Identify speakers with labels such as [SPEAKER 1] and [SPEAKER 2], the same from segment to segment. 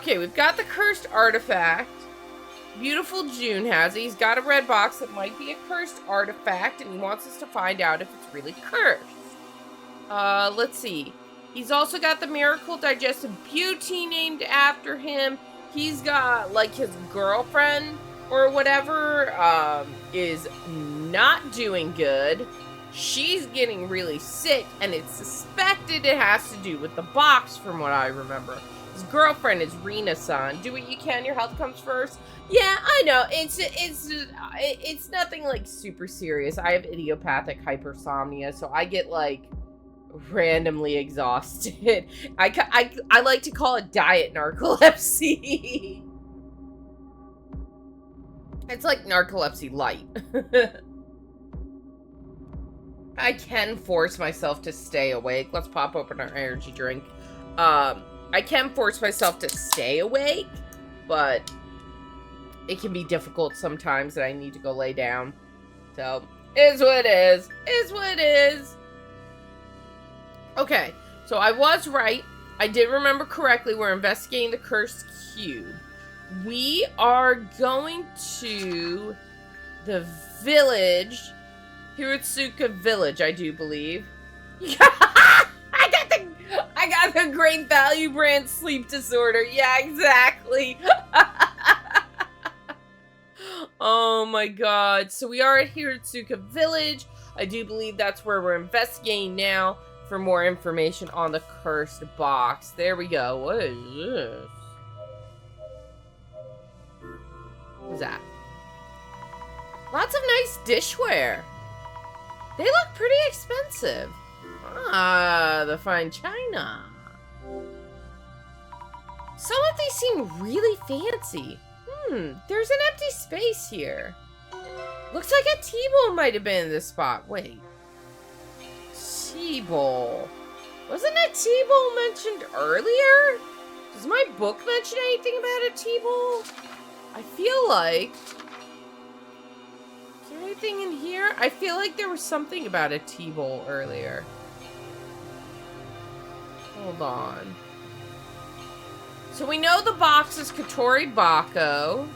[SPEAKER 1] Okay, we've got the cursed artifact. Beautiful June has it. He's got a red box that might be a cursed artifact, and he wants us to find out if it's really cursed. Let's see. He's also got the Miracle Digestive Beauty named after him. He's got, like, his girlfriend or whatever, is not doing good. She's getting really sick, and it's suspected it has to do with the box, from what I remember. His girlfriend is Rina-san. Do what you can, your health comes first. Yeah, I know. It's nothing, like, super serious. I have idiopathic hypersomnia, so I get, like, randomly exhausted. I like to call it diet narcolepsy. It's like narcolepsy light. I can force myself to stay awake. Let's pop open our energy drink. I can force myself to stay awake, but it can be difficult sometimes that I need to go lay down. So, is what it is. Is what it is. Okay, so I was right. I did remember correctly. We're investigating the cursed cube. We are going to the village. Hirotsuka Village, I do believe. I got the Great Value brand sleep disorder. Yeah, exactly. Oh my god. So we are at Hirotsuka Village. I do believe that's where we're investigating now for more information on the cursed box. There we go. What is this? What's that? Lots of nice dishware. They look pretty expensive. Ah, the fine china. Some of these seem really fancy. There's an empty space here. Looks like a tea bowl might have been in this spot. Wait. Tea bowl. Wasn't a tea bowl mentioned earlier? Does my book mention anything about a tea bowl? I feel like... Is there anything in here? I feel like there was something about a tea bowl earlier. Hold on. So we know the box is Katori Bako.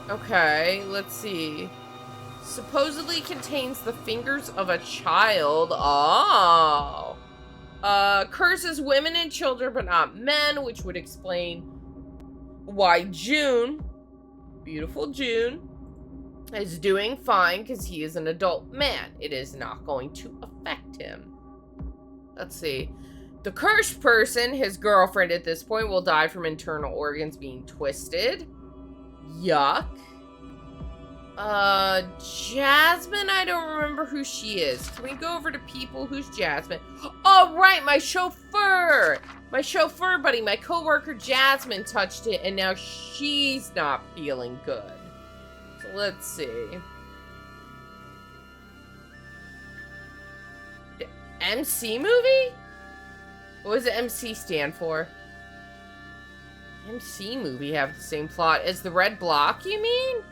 [SPEAKER 1] Okay, let's see. Supposedly contains the fingers of a child. Oh. Curses women and children, but not men, which would explain why June, beautiful June, is doing fine because he is an adult man. It is not going to affect him. Let's see. The cursed person, his girlfriend at this point, will die from internal organs being twisted. Yuck. Jasmine, I don't remember who she is. Can we go over to people? Who's Jasmine? Oh, right, my chauffeur! My chauffeur buddy, my coworker Jasmine touched it, and now she's not feeling good. So let's see. The MC movie? What does the MC stand for? MC movie have the same plot as the Red Block, you mean?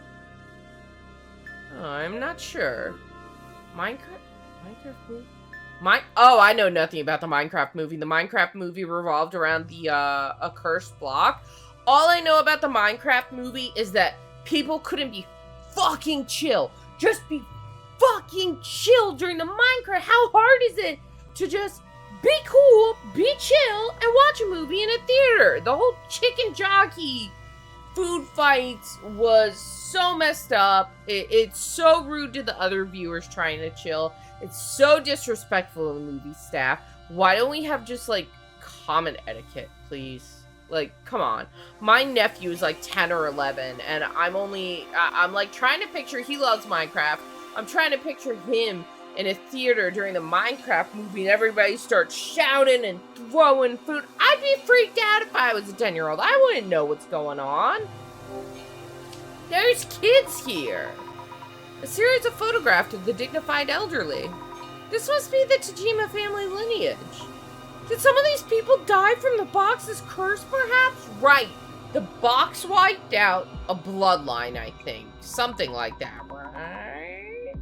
[SPEAKER 1] Oh, I'm not sure. Minecraft movie? Oh, I know nothing about the Minecraft movie. The Minecraft movie revolved around the, a cursed block. All I know about the Minecraft movie is that people couldn't be fucking chill. Just be fucking chill during the Minecraft. How hard is it to just be cool, be chill, and watch a movie in a theater? The whole chicken jockey food fights was so messed up. It's so rude to the other viewers trying to chill. It's so disrespectful to the movie staff. Why don't we have just, like, common etiquette, please? Like, come on. My nephew is, like, 10 or 11, and I'm, like, trying to picture, he loves Minecraft. I'm trying to picture him in a theater during the Minecraft movie, and everybody starts shouting and throwing food. I'd be freaked out if I was a 10-year-old. I wouldn't know what's going on. There's kids here. A series of photographs of the dignified elderly. This must be the Tajima family lineage. Did some of these people die from the box's curse, perhaps? Right. The box wiped out a bloodline, I think. Something like that, right?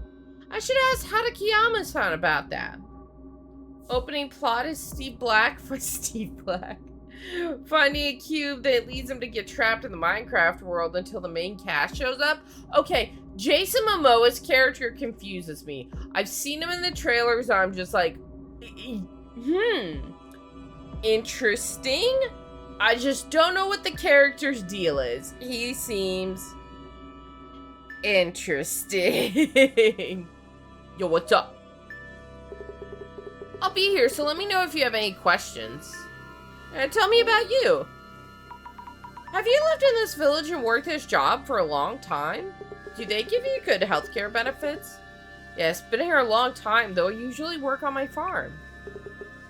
[SPEAKER 1] I should ask Hadakiyama-san about that. Opening plot is Steve Black for Steve Black. Finding a cube that leads him to get trapped in the Minecraft world until the main cast shows up. Okay, Jason Momoa's character confuses me. I've seen him in the trailers, I'm just like, interesting. I just don't know what the character's deal is. He seems interesting. Yo, what's up? I'll be here, so let me know if you have any questions. Tell me about you. Have you lived in this village and worked this job for a long time? Do they give you good healthcare benefits? Yes, been here a long time, though I usually work on my farm.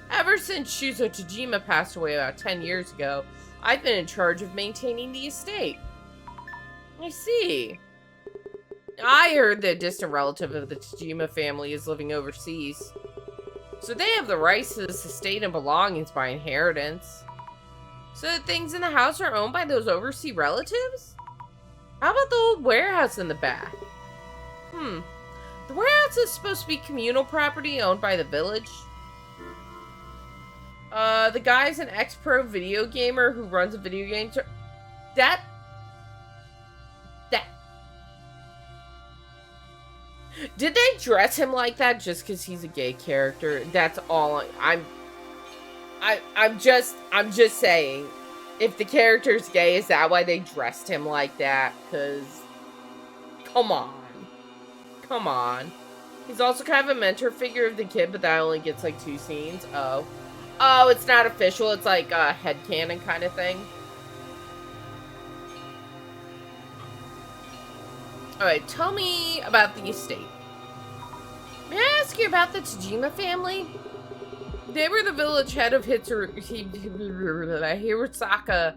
[SPEAKER 1] Ever since Shuzo Tajima passed away about 10 years ago, I've been in charge of maintaining the estate. I see. I heard that a distant relative of the Tajima family is living overseas. So they have the rights to this estate and belongings by inheritance. So the things in the house are owned by those overseas relatives? How about the old warehouse in the back? The warehouse is supposed to be communal property owned by the village. The guy's an ex-pro video gamer who runs a video game That. Did they dress him like that just because he's a gay character? That's all I'm just saying. If the character's gay, is that why they dressed him like that? Because, come on. Come on. He's also kind of a mentor figure of the kid, but that only gets like 2 scenes. Oh, it's not official. It's like a headcanon kind of thing. Alright, tell me about the estate. May I ask you about the Tajima family? They were the village head of Hirusaka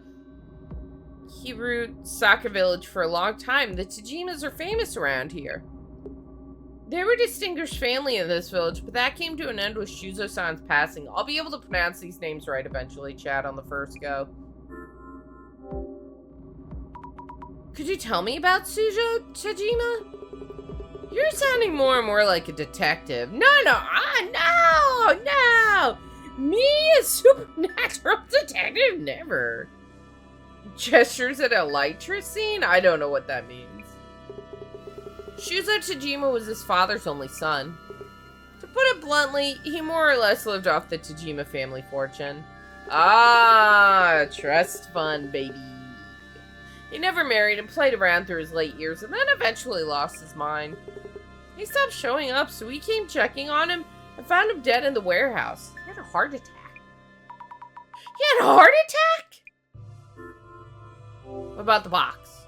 [SPEAKER 1] village for a long time. The Tajimas are famous around here. They were a distinguished family in this village, but that came to an end with Shuzo-san's passing. I'll be able to pronounce these names right eventually, Chad, on the first go. Could you tell me about Shuzo Tajima? You're sounding more and more like a detective. No! Me, a supernatural detective? Never. Gestures at a Elytra scene? I don't know what that means. Shuzo Tajima was his father's only son. To put it bluntly, he more or less lived off the Tajima family fortune. Ah, trust fund, baby. He never married and played around through his late years and then eventually lost his mind. He stopped showing up, so we came checking on him and found him dead in the warehouse. He had a heart attack. He had a heart attack? What about the box?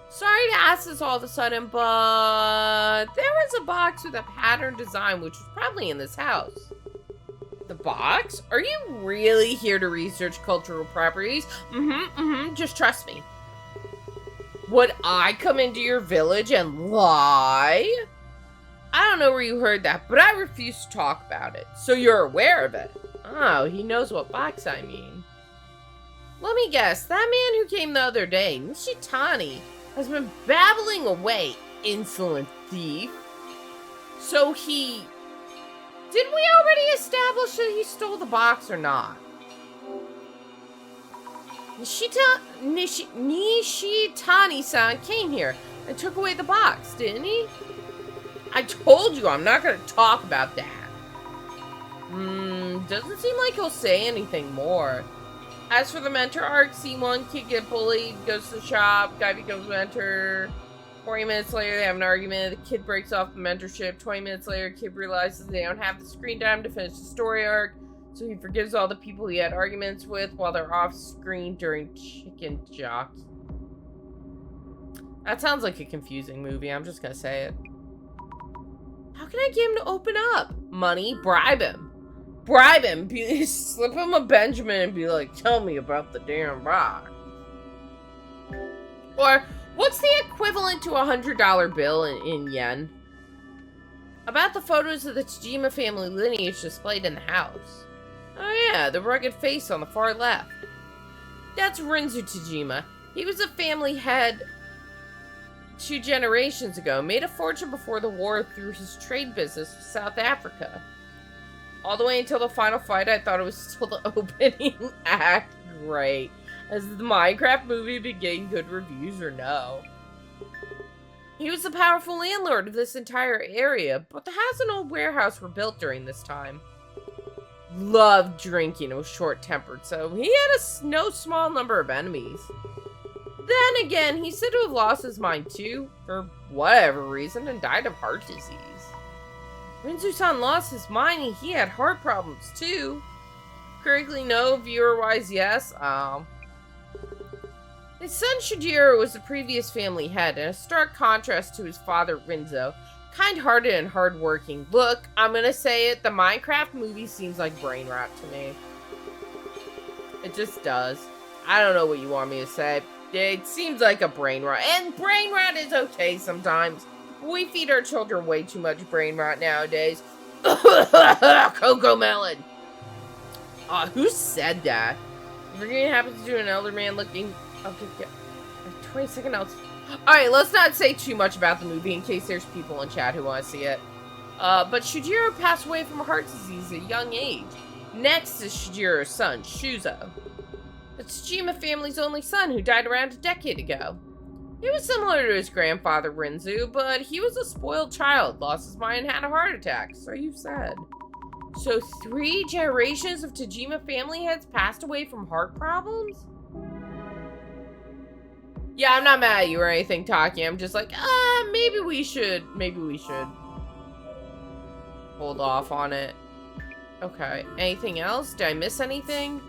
[SPEAKER 1] Sorry to ask this all of a sudden, but there was a box with a pattern design which was probably in this house. The box? Are you really here to research cultural properties? Just trust me. Would I come into your village and lie? I don't know where you heard that, but I refuse to talk about it. So you're aware of it. Oh, he knows what box I mean. Let me guess, that man who came the other day, Nishitani, has been babbling away, insolent thief. So he... Did we already establish that he stole the box or not? Nishitani-san came here and took away the box, didn't he? I told you I'm not going to talk about that. Doesn't seem like he'll say anything more. As for the mentor arc, scene 1, kid get bullied, goes to the shop, guy becomes mentor. 20 minutes later, they have an argument. The kid breaks off the mentorship. 20 minutes later, kid realizes they don't have the screen time to finish the story arc. So he forgives all the people he had arguments with while they're off screen during chicken jock. That sounds like a confusing movie. I'm just gonna say it. How can I get him to open up? Money? Bribe him. Bribe him. Slip him a Benjamin and be like, tell me about the damn box. Or, what's the equivalent to a $100 bill in yen? About the photos of the Tajima family lineage displayed in the house. Oh yeah, the rugged face on the far left. That's Rinzu Tajima. He was a family head 2 generations ago, made a fortune before the war through his trade business with South Africa. All the way until the final fight, I thought it was still the opening act. Great. Has the Minecraft movie been getting good reviews or no? He was the powerful landlord of this entire area, but the house and old warehouse were built during this time. Loved drinking and was short-tempered, so he had no small number of enemies. Then again, he said to have lost his mind too, for whatever reason, and died of heart disease. Rinzu-san lost his mind and he had heart problems too. Critically no, viewer-wise yes. His son Shujiro was the previous family head, and a stark contrast to his father Rinzo. Kind-hearted and hard-working. Look, I'm gonna say it, the Minecraft movie seems like brain rot to me. It just does. I don't know what you want me to say. It seems like a brain rot, and brain rot is okay sometimes. We feed our children way too much brain rot nowadays. Cocoa melon! Who said that? If you're gonna happen to do an elder man looking... Okay, 20-second notes. Alright, let's not say too much about the movie in case there's people in chat who want to see it. But Shujiro passed away from heart disease at a young age. Next is Shujiro's son, Shuzo. The Tsushima family's only son who died around a decade ago. He was similar to his grandfather Rinzu, but he was a spoiled child, lost his mind and had a heart attack, so you've said. So 3 generations of Tajima family heads passed away from heart problems? Yeah, I'm not mad at you or anything, Taki. I'm just like, maybe we should hold off on it. Okay, anything else? Did I miss anything?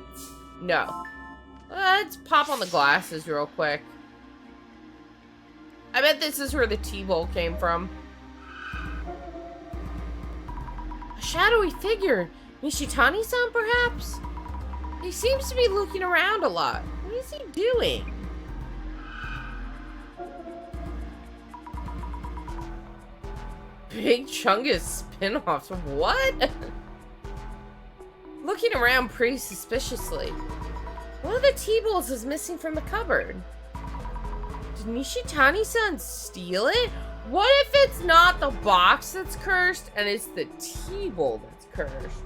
[SPEAKER 1] No. Let's pop on the glasses real quick. I bet this is where the T-bowl came from. A shadowy figure. Nishitani-san, perhaps? He seems to be looking around a lot. What is he doing? Big Chungus spin-offs. What? Looking around pretty suspiciously. One of the T-bowls is missing from the cupboard. Did Nishitani-san steal it? What if it's not the box that's cursed and it's the T-bowl that's cursed?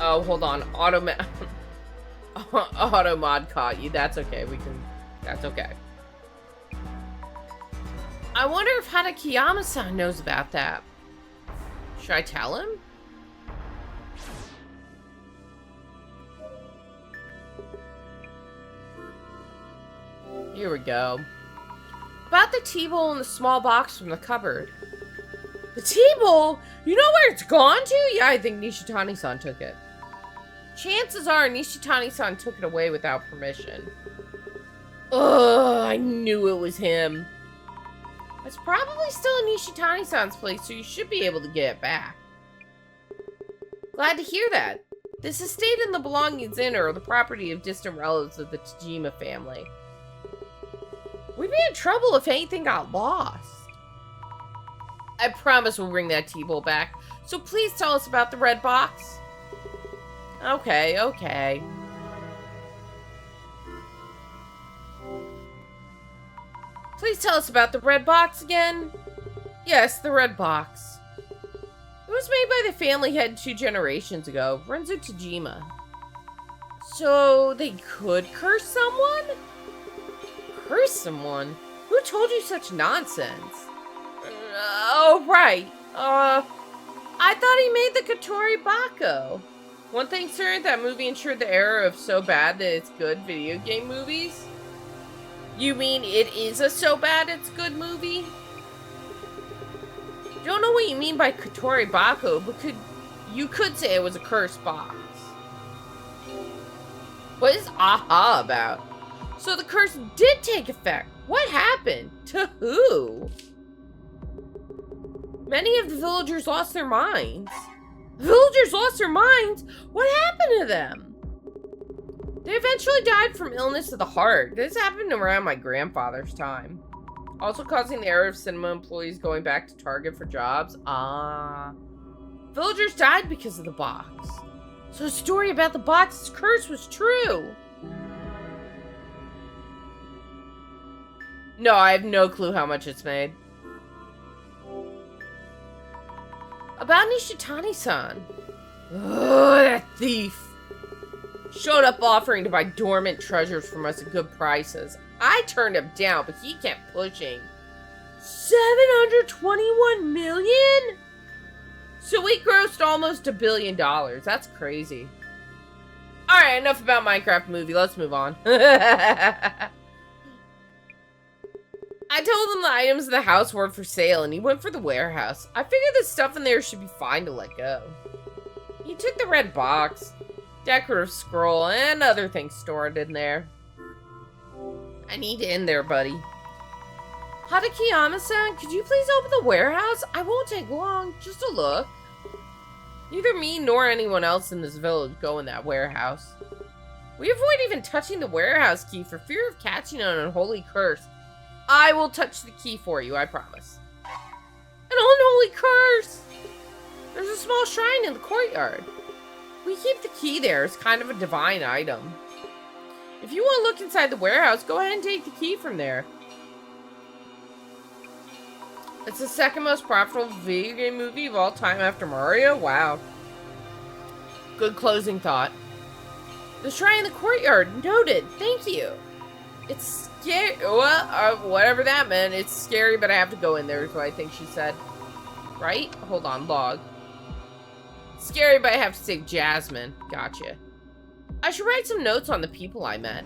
[SPEAKER 1] Oh, hold on. Auto mod caught you. That's okay. That's okay. I wonder if Hadakiyama-san knows about that. Should I tell him? Here we go. About the T-bowl in the small box from the cupboard. The T-bowl? You know where it's gone to? Yeah, I think Nishitani-san took it. Chances are Nishitani-san took it away without permission. Ugh, I knew it was him. It's probably still in Nishitani-san's place, so you should be able to get it back. Glad to hear that. This estate and the belongings in are the property of distant relatives of the Tajima family. We'd be in trouble if anything got lost. I promise we'll bring that T-bowl back. So please tell us about the red box. Okay, okay. Please tell us about the red box again. Yes, the red box. It was made by the family head 2 generations ago, Renzo Tajima. So they could curse someone? Curse someone? Who told you such nonsense? Oh, right. I thought he made the Katori Bako. One thing certain, that movie ensured the era of so bad that it's good video game movies? You mean it is a so bad it's good movie? Don't know what you mean by Katori Bako, but you could say it was a cursed box. What is aha about? So the curse did take effect. What happened? To who? Many of the villagers lost their minds. Villagers lost their minds? What happened to them? They eventually died from illness of the heart. This happened around my grandfather's time. Also causing the era of cinema employees going back to Target for jobs. Villagers died because of the box. So the story about the box's curse was true. No, I have no clue how much it's made. About Nishitani-san. Ugh, that thief. Showed up offering to buy dormant treasures from us at good prices. I turned him down, but he kept pushing. 721 million? So we grossed almost $1 billion. That's crazy. Alright, enough about Minecraft movie. Let's move on. I told him the items in the house weren't for sale, and he went for the warehouse. I figured the stuff in there should be fine to let go. He took the red box, decorative scroll, and other things stored in there. I need in there, buddy. Hadakiyama-san, could you please open the warehouse? I won't take long, just a look. Neither me nor anyone else in this village go in that warehouse. We avoid even touching the warehouse key for fear of catching an unholy curse. I will touch the key for you, I promise. An unholy curse! There's a small shrine in the courtyard. We keep the key there as kind of a divine item. If you want to look inside the warehouse, go ahead and take the key from there. It's the second most profitable video game movie of all time after Mario? Wow. Good closing thought. The shrine in the courtyard. Noted. Thank you. It's scary. Well, whatever that meant. It's scary, but I have to go in there is what I think she said. Right? Hold on. Log. Scary, but I have to save Jasmine. Gotcha. I should write some notes on the people I met.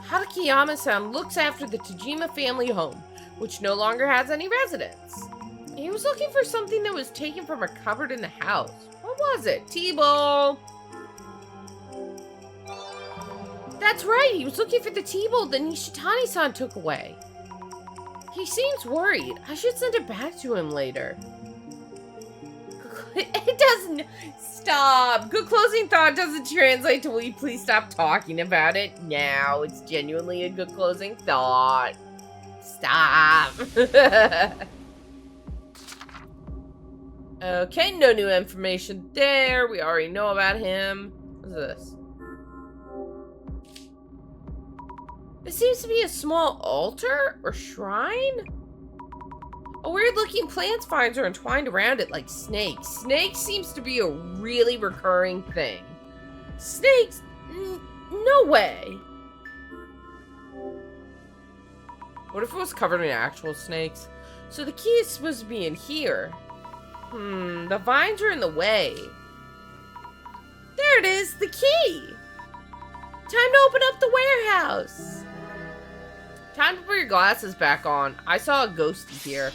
[SPEAKER 1] Hadakiyama-san looks after the Tajima family home, which no longer has any residents. He was looking for something that was taken from a cupboard in the house. What was it? Tea-bowl. That's right, he was looking for the tea-bowl that Nishitani-san took away. He seems worried. I should send it back to him later. It doesn't... Stop. Good closing thought doesn't translate to will you please stop talking about it now. It's genuinely a good closing thought. Stop. Okay, no new information there. We already know about him. What's this? This seems to be a small altar or shrine? A weird-looking plant vines are entwined around it like snakes. Snakes seems to be a really recurring thing. Snakes? No way. What if it was covered in actual snakes? So the key is supposed to be in here. The vines are in the way. There it is, the key. Time to open up the warehouse. Time to put your glasses back on. I saw a ghostie here.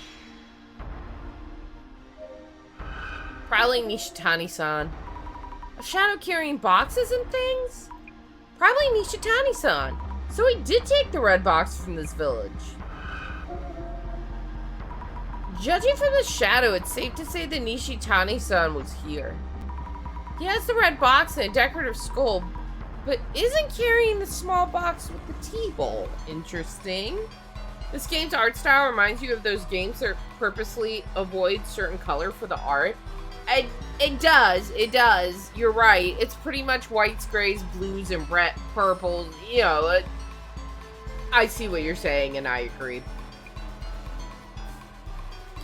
[SPEAKER 1] Probably Nishitani-san. A shadow carrying boxes and things? Probably Nishitani-san. So he did take the red box from this village. Judging from the shadow, it's safe to say that Nishitani-san was here. He has the red box and a decorative skull, but isn't carrying the small box with the tea bowl. Interesting. This game's art style reminds you of those games that purposely avoid certain color for the art. It does. You're right. It's pretty much whites, grays, blues, and red, purples. You know, I see what you're saying, and I agree.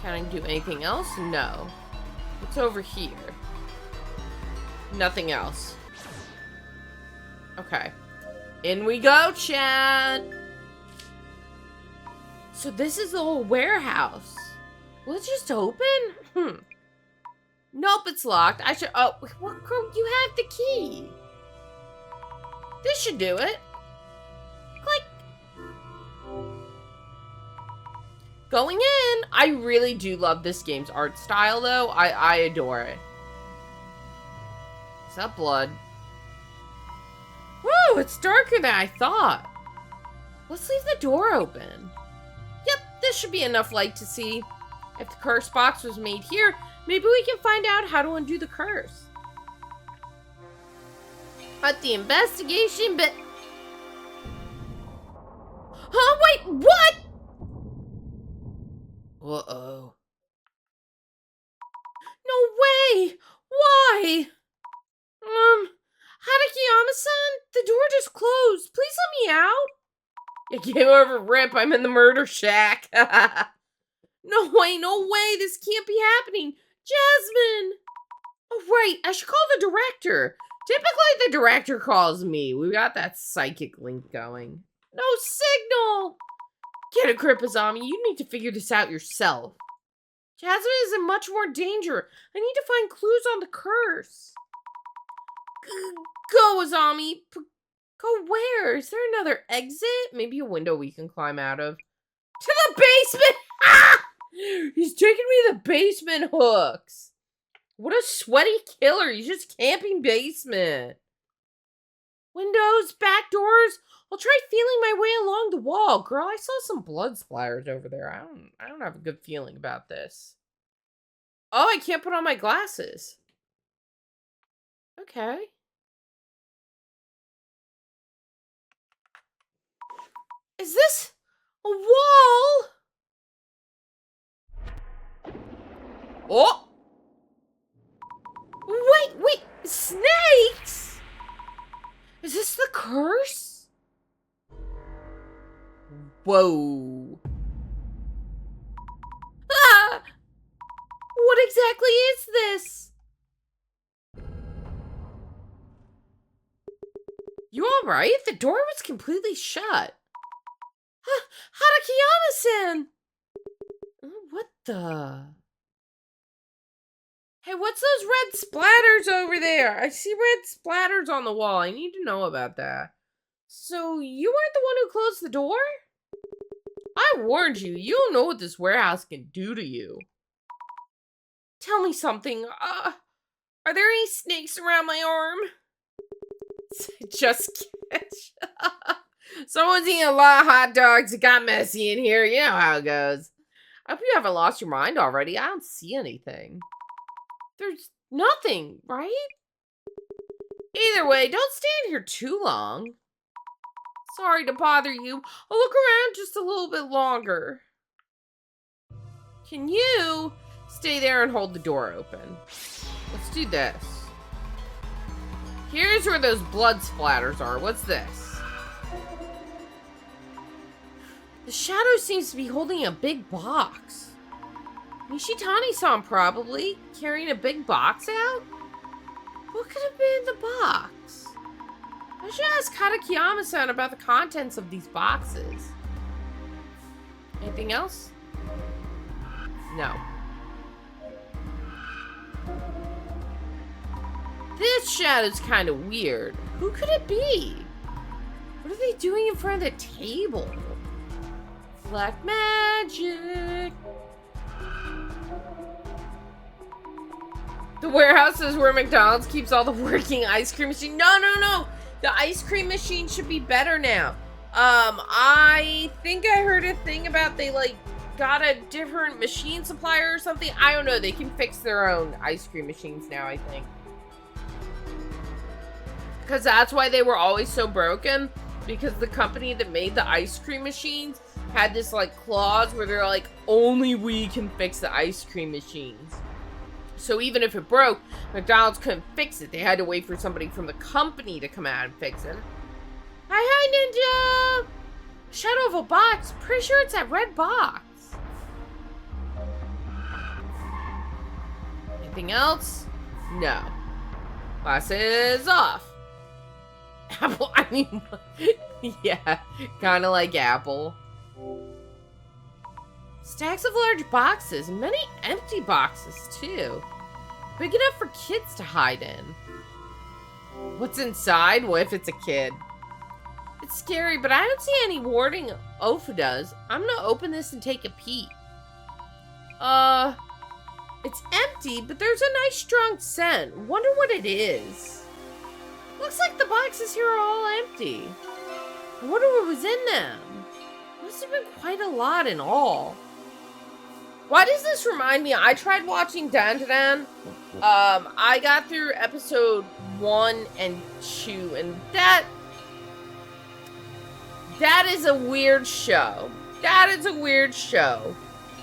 [SPEAKER 1] Can I do anything else? No. What's over here? Nothing else. Okay. In we go, chat! So this is the old warehouse. Will it just open? Nope, it's locked. I should... Oh, you have the key. This should do it. Click. Going in. I really do love this game's art style, though. I adore it. Is that blood? Whoa, it's darker than I thought. Let's leave the door open. Yep, this should be enough light to see. If the curse box was made here, maybe we can find out how to undo the curse. But the investigation bit... Huh? Wait, what? Uh-oh. No way! Why? Hadakiyama-san? The door just closed. Please let me out. Yeah, game over, rip. I'm in the murder shack. No way, this can't be happening. Jasmine! Oh, right, I should call the director. Typically, the director calls me. We got that psychic link going. No signal! Get a grip, Azami. You need to figure this out yourself. Jasmine is in much more danger. I need to find clues on the curse. Go, Azami. Go where? Is there another exit? Maybe a window we can climb out of. To the basement! Ah! He's taking me to the basement hooks. What a sweaty killer. He's just camping basement. Windows, back doors. I'll try feeling my way along the wall. Girl, I saw some blood splatters over there. I don't have a good feeling about this. Oh, I can't put on my glasses. Okay. Is this a wall? Oh! Wait! Snakes? Is this the curse? Whoa. Ah! What exactly is this? You alright? The door was completely shut. Hatakiyama-san! What the? Hey, what's those red splatters over there? I see red splatters on the wall. I need to know about that. So, you weren't the one who closed the door? I warned you. You don't know what this warehouse can do to you. Tell me something. Are there any snakes around my arm? Just kidding. Someone's eating a lot of hot dogs. It got messy in here. You know how it goes. I hope you haven't lost your mind already. I don't see anything. There's nothing, right? Either way, don't stand here too long. Sorry to bother you. I'll look around just a little bit longer. Can you stay there and hold the door open? Let's do this. Here's where those blood splatters are. What's this? The shadow seems to be holding a big box. Nishitani-san probably, carrying a big box out? What could have been in the box? I should ask Hatakiyama-san about the contents of these boxes. Anything else? No. This shadow's kind of weird. Who could it be? What are they doing in front of the table? Black magic. The warehouse is where McDonald's keeps all the working ice cream machines. No. The ice cream machine should be better now. I think I heard a thing about they, like, got a different machine supplier or something. I don't know. They can fix their own ice cream machines now, I think. Because that's why they were always so broken. Because the company that made the ice cream machines had this, like, clause where they're like, only we can fix the ice cream machines. So even if it broke, McDonald's couldn't fix it. They had to wait for somebody from the company to come out and fix it. Hi, Ninja! Shadow of a box. Pretty sure it's that red box. Anything else? No. Glasses off. Apple, I mean, yeah, kind of like Apple. Stacks of large boxes, many empty boxes too. Big enough for kids to hide in. What's inside? What if it's a kid? It's scary, but I don't see any warding Ofu does. I'm gonna open this and take a peek. It's empty, but there's a nice strong scent. Wonder what it is. Looks like the boxes here are all empty. I wonder what was in them. Must have been quite a lot in all. Why does this remind me? I tried watching Dan Dan Dan. I got through episode 1 and 2, and that is a weird show. That is a weird show.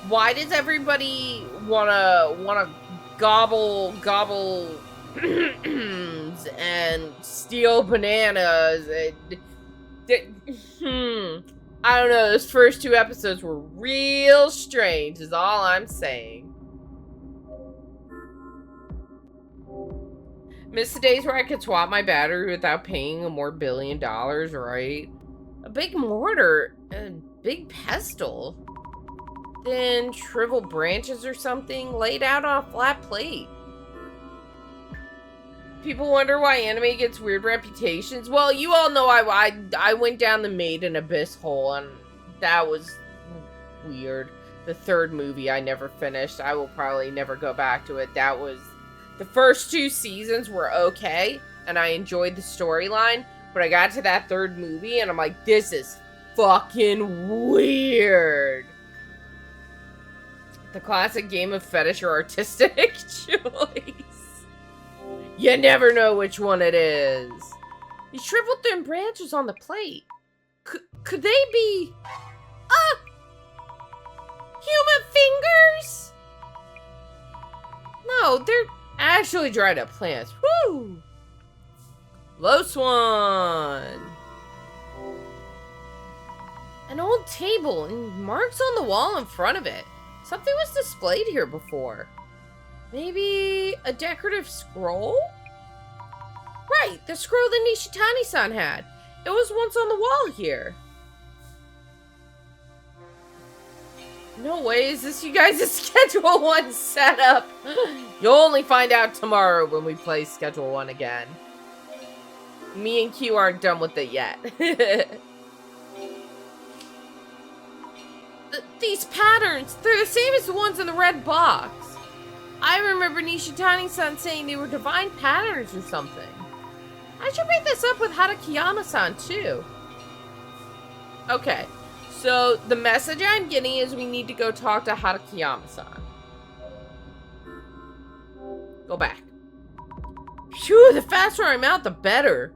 [SPEAKER 1] Why does everybody wanna gobble and steal bananas? I don't know, those first 2 episodes were real strange, is all I'm saying. Miss the days where I could swap my battery without paying a more $1 billion, right? A big mortar, a big pestle, then shriveled branches or something laid out on a flat plate. People wonder why anime gets weird reputations. Well, you all know I went down the Maiden Abyss hole, and that was weird. The 3rd movie I never finished. I will probably never go back to it. That was... The first 2 seasons were okay, and I enjoyed the storyline, but I got to that 3rd movie, and I'm like, this is fucking weird. The classic game of fetish or artistic choice. You never know which one it is. You shriveled them branches on the plate. Could they be... human fingers? No, they're actually dried up plants. Woo! Close one. An old table and marks on the wall in front of it. Something was displayed here before. Maybe a decorative scroll? Right, the scroll that Nishitani-san had. It was once on the wall here. No way is this you guys' Schedule 1 setup. You'll only find out tomorrow when we play Schedule 1 again. Me and Q aren't done with it yet. These patterns, they're the same as the ones in the red box. I remember Nishitani-san saying they were divine patterns or something. I should pick this up with Hatakiyama-san too. Okay, so the message I'm getting is we need to go talk to Hatakiyama-san. Go back. Phew, the faster I'm out, the better.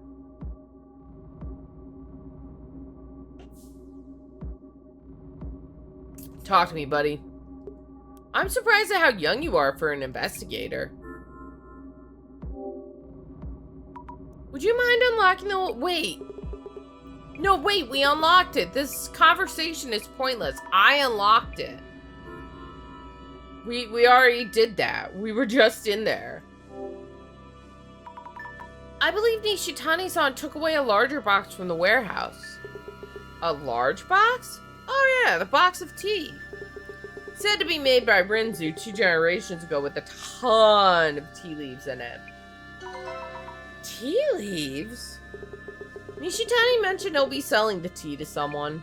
[SPEAKER 1] Talk to me, buddy. I'm surprised at how young you are for an investigator. Would you mind unlocking the... Wait. No, wait, we unlocked it. This conversation is pointless. I unlocked it. We already did that. We were just in there. I believe Nishitani-san took away a larger box from the warehouse. A large box? Oh yeah, the box of tea. Said to be made by Rinzu 2 generations ago with a ton of tea leaves in it. Tea leaves? Nishitani mentioned he'll be selling the tea to someone.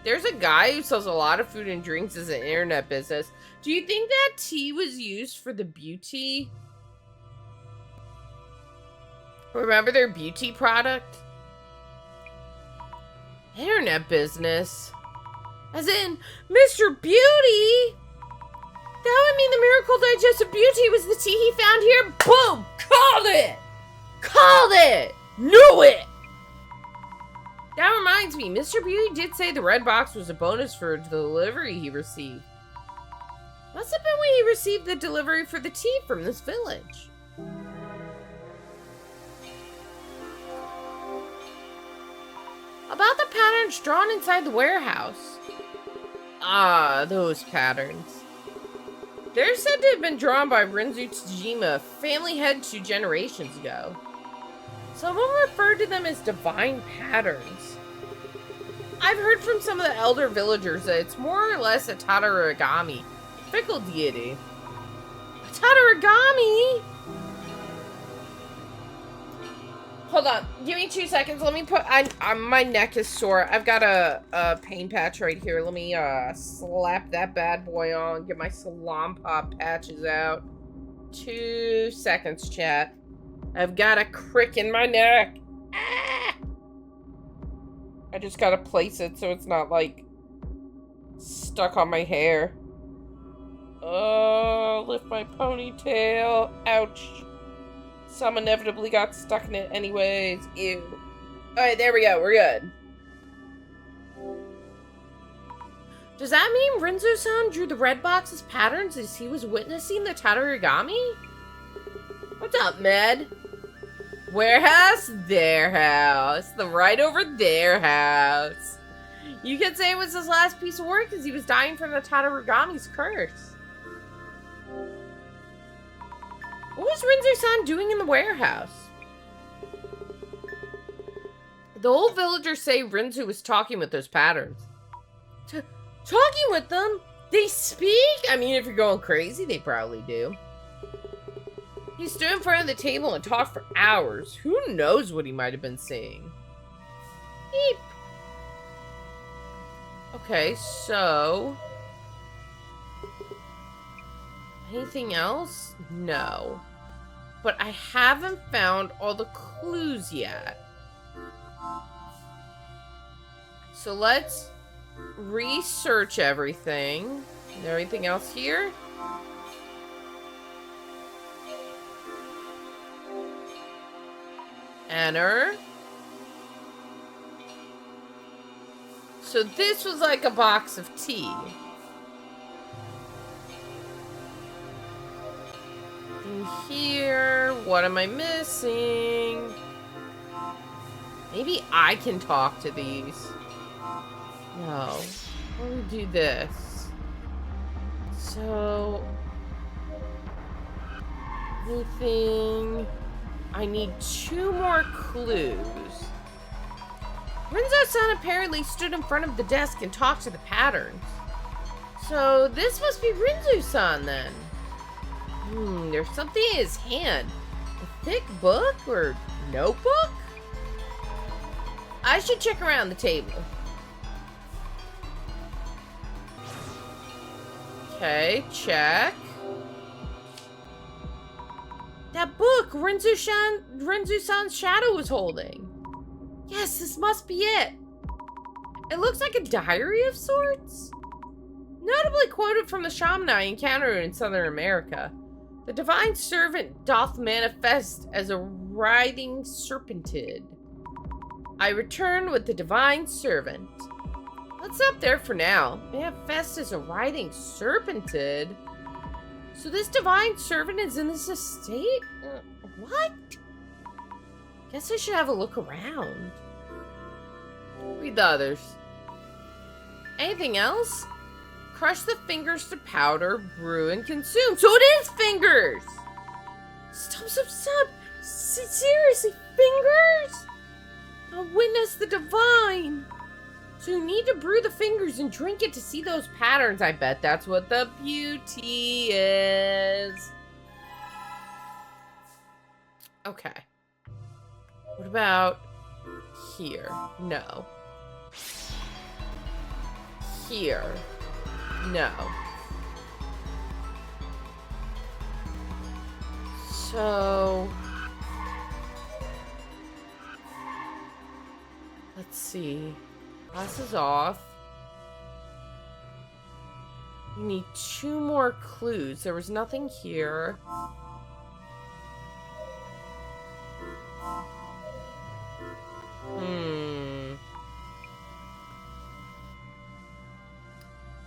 [SPEAKER 1] There's a guy who sells a lot of food and drinks as an internet business. Do you think that tea was used for the beauty? Remember their beauty product? Internet business? As in, Mr. Beauty? That would mean the Miracle Digestive Beauty was the tea he found here? Boom! Called it! Called it! Knew it! That reminds me, Mr. Beauty did say the red box was a bonus for the delivery he received. Must have been when he received the delivery for the tea from this village. About the patterns drawn inside the warehouse. Ah, those patterns. They're said to have been drawn by Rinzu Tsujima, family head 2 generations ago. Someone referred to them as divine patterns. I've heard from some of the elder villagers that it's more or less a Tatarigami, fickle deity. A Tatarigami? Hold on, give me 2 seconds. Let me put, my neck is sore. I've got a pain patch right here. Let me slap that bad boy on, get my Salon Pop patches out. 2 seconds, chat. I've got a crick in my neck. Ah! I just gotta place it so it's not, like, stuck on my hair. Oh, lift my ponytail. Ouch. Some inevitably got stuck in it anyways. Ew. Alright, there we go. We're good. Does that mean Rinzu-san drew the red box's patterns as he was witnessing the Tatarigami? What's up, Med? Warehouse? Their house. The right over their house. You could say it was his last piece of work because he was dying from the Tadorigami's curse. What was Rinzu-san doing in the warehouse? The old villagers say Rinzu was talking with those patterns. Talking with them? They speak? I mean, if you're going crazy, they probably do. He stood in front of the table and talked for hours. Who knows what he might have been saying? Beep. Okay, so... anything else? No. But I haven't found all the clues yet. So let's research everything. Is there anything else here? Enter. So this was like a box of tea. In here, what am I missing? Maybe I can talk to these. No. Let me do this. So... anything... I need 2 more clues. Rinzo-san apparently stood in front of the desk and talked to the patterns. So this must be Rinzo-san then. There's something in his hand. A thick book or notebook? I should check around the table. Okay, check. That book Rinzu-san's shadow was holding. Yes, this must be it. It looks like a diary of sorts. Notably quoted from the shaman I encountered in Southern America. The divine servant doth manifest as a writhing serpentid. I return with the divine servant. Let's up there for now. Manifest as a writhing serpentid? So this divine servant is in this estate? What? Guess I should have a look around. Read the others. Anything else? Crush the fingers to powder, brew, and consume. So it is fingers! Stop. Seriously, fingers? I'll witness the divine. So you need to brew the fingers and drink it to see those patterns. I bet that's what the beauty is. Okay. What about here? No. Here. No. So... let's see. Glasses off. You need 2 more clues. There was nothing here.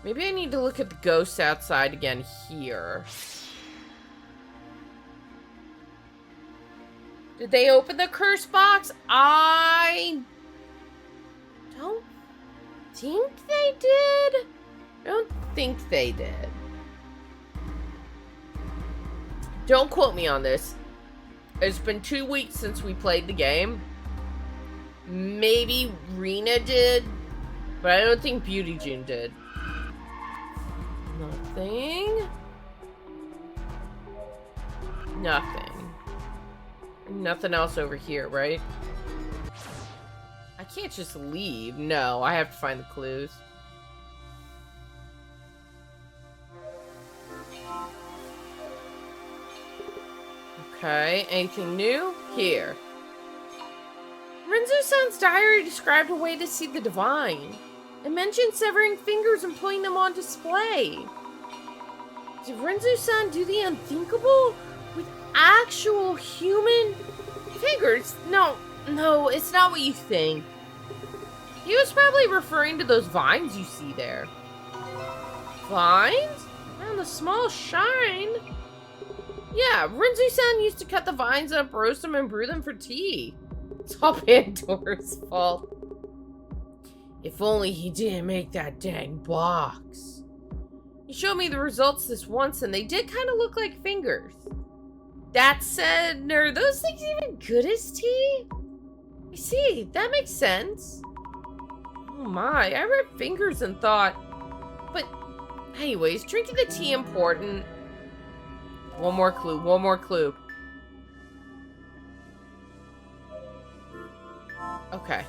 [SPEAKER 1] Maybe I need to look at the ghosts outside again here. Did they open the curse box? I don't think they did. I don't think they did. Don't quote me on this. It's been 2 weeks since we played the game. Maybe Rena did, but I don't think Beauty June did. Nothing. Nothing. Nothing else over here, right? I can't just leave. No, I have to find the clues. Okay, anything new? Here. Rinzu-san's diary described a way to see the divine. It mentioned severing fingers and putting them on display. Did Rinzu-san do the unthinkable? With actual human fingers? No, it's not what you think. He was probably referring to those vines you see there. Vines? Found a small shine. Yeah, Rinzu-san used to cut the vines up, roast them, and brew them for tea. It's all Pandora's fault. If only he didn't make that dang box. He showed me the results this once and they did kind of look like fingers. That said, are those things even good as tea? I see, that makes sense. Oh my, I read fingers and thought, but anyways, drinking the tea important. One more clue. Okay,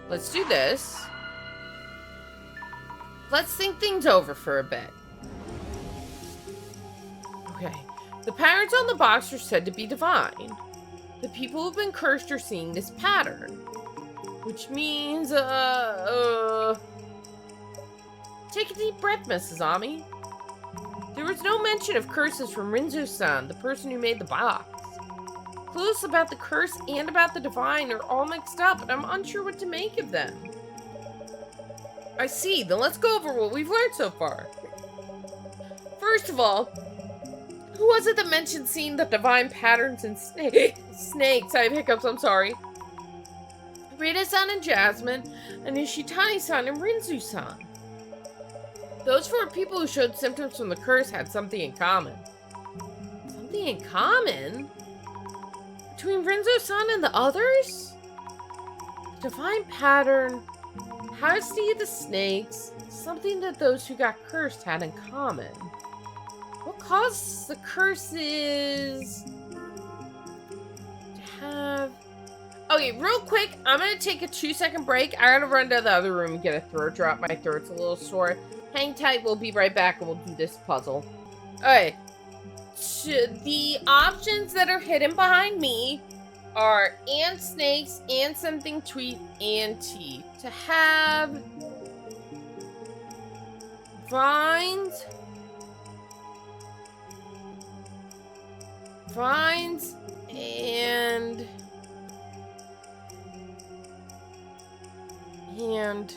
[SPEAKER 1] let's do this. Let's think things over for a bit. Okay, the patterns on the box are said to be divine. The people who've been cursed are seeing this pattern. Which means, take a deep breath, Mrs. Ami. There was no mention of curses from Rinzu-san, the person who made the box. Clues about the curse and about the divine are all mixed up, and I'm unsure what to make of them. I see, then let's go over what we've learned so far. First of all, who was it that mentioned seeing the divine patterns in snakes? I have hiccups, I'm sorry. Rita-san and Jasmine, and Ishitani-san and Rinzu-san. Those four people who showed symptoms from the curse had something in common. Something in common? Between Rinzu-san and the others? The divine pattern, how to see the snakes, something that those who got cursed had in common. What caused the curses to have... Okay, real quick, I'm gonna take a 2-second break. I gotta run to the other room and get a throat drop. My throat's a little sore. Hang tight, we'll be right back and we'll do this puzzle. Okay. The options that are hidden behind me are and snakes, and something tweet, and tea. To have vines, and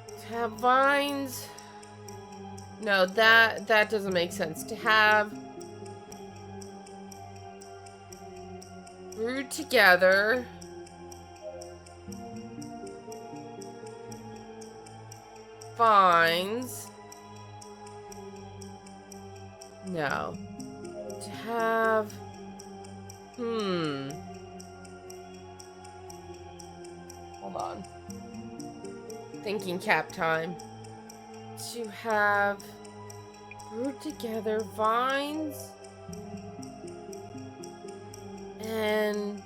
[SPEAKER 1] to have vines. No, that doesn't make sense. To have brewed together vines. No. To have hold on. Thinking cap time. To have brewed together vines and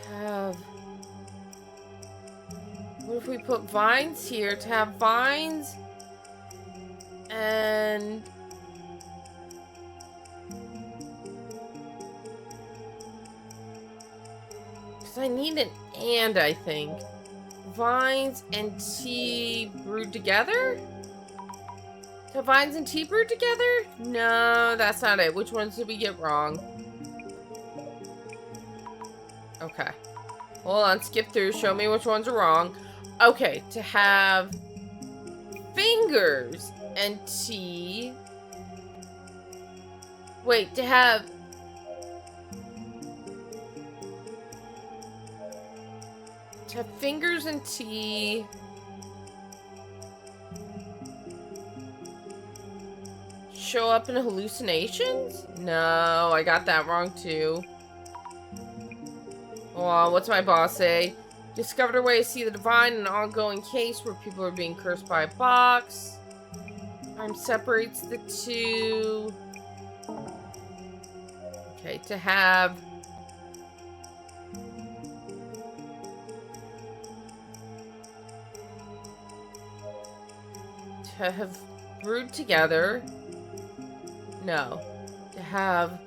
[SPEAKER 1] have, what if we put vines here? To have vines and I need an and, I think. Vines and tea brewed together? So vines and tea brewed together? No, that's not it. Which ones did we get wrong? Okay. Hold on, skip through. Show me which ones are wrong. Okay, to have fingers and tea. Wait, to have... To have fingers and tea. Show up in hallucinations? No, I got that wrong too. Oh, what's my boss say? Discovered a way to see the divine in an ongoing case where people are being cursed by a box. Time separates the two. Okay, to have... To have brewed together. No. To have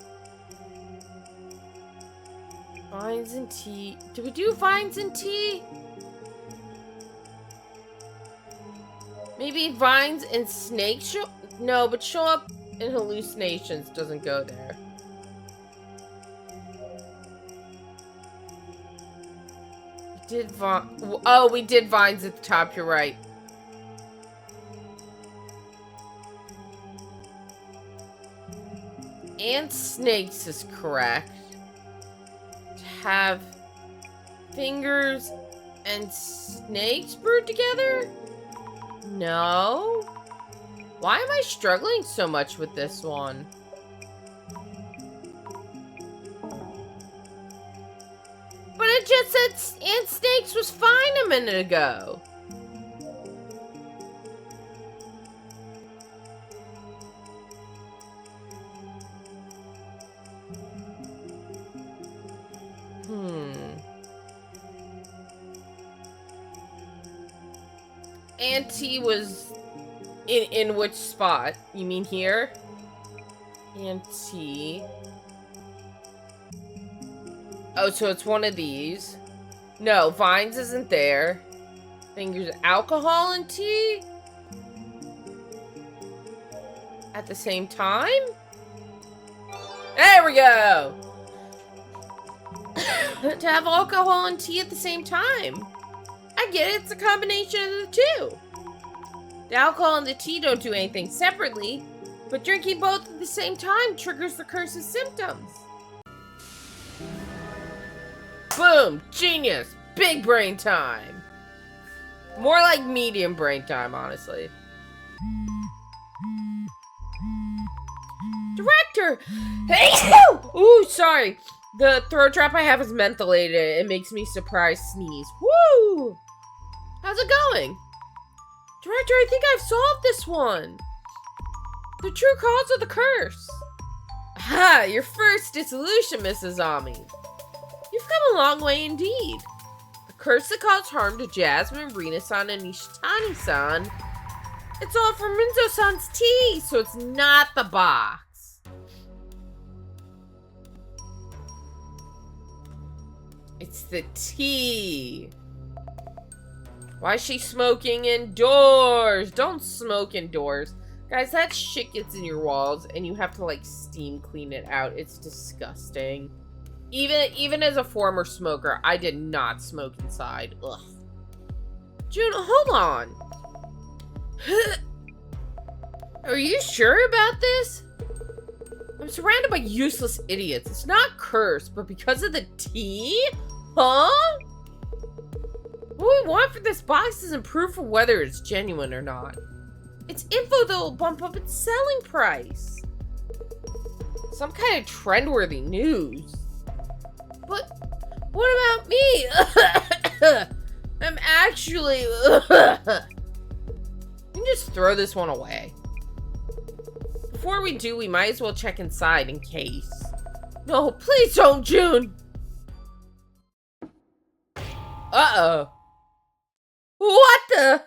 [SPEAKER 1] vines and tea. Did we do vines and tea? Maybe vines and snakes show... No, but show up in hallucinations doesn't go there. We did we did vines at the top, you're right. and snakes is correct. To have fingers and snakes brewed together? No. Why am I struggling so much with this one? But it just said and snakes was fine a minute ago. Auntie was in which spot? You mean here? Auntie. Oh, so it's one of these. No, Vines isn't there. Fingers, alcohol and tea? At the same time? There we go! To have alcohol and tea at the same time. I get it, it's a combination of the two. The alcohol and the tea don't do anything separately, but drinking both at the same time triggers the curse's symptoms. Boom! Genius! Big brain time! More like medium brain time, honestly. Director! Hey! Ooh, sorry. The throat trap I have is mentholated. It makes me surprise sneeze. Woo! How's it going? Director, I think I've solved this one. The true cause of the curse. Ha! Your first dissolution, Mrs. Ami. You've come a long way indeed. The curse that caused harm to Jasmine, Rina-san, and Nishitani-san. It's all from Rinzo-san's tea, so it's not the box. It's the tea. Why is she smoking indoors? Don't smoke indoors. Guys, that shit gets in your walls and you have to like steam clean it out. It's disgusting. Even as a former smoker, I did not smoke inside. Ugh. June, hold on. Are you sure about this? I'm surrounded by useless idiots. It's not cursed, but because of the tea? Huh? What we want for this box isn't proof of whether it's genuine or not. It's info that will bump up its selling price. Some kind of trend-worthy news. But what about me? I'm actually... You can just throw this one away. Before we do, we might as well check inside in case. No, please don't, June! Uh-oh. What the?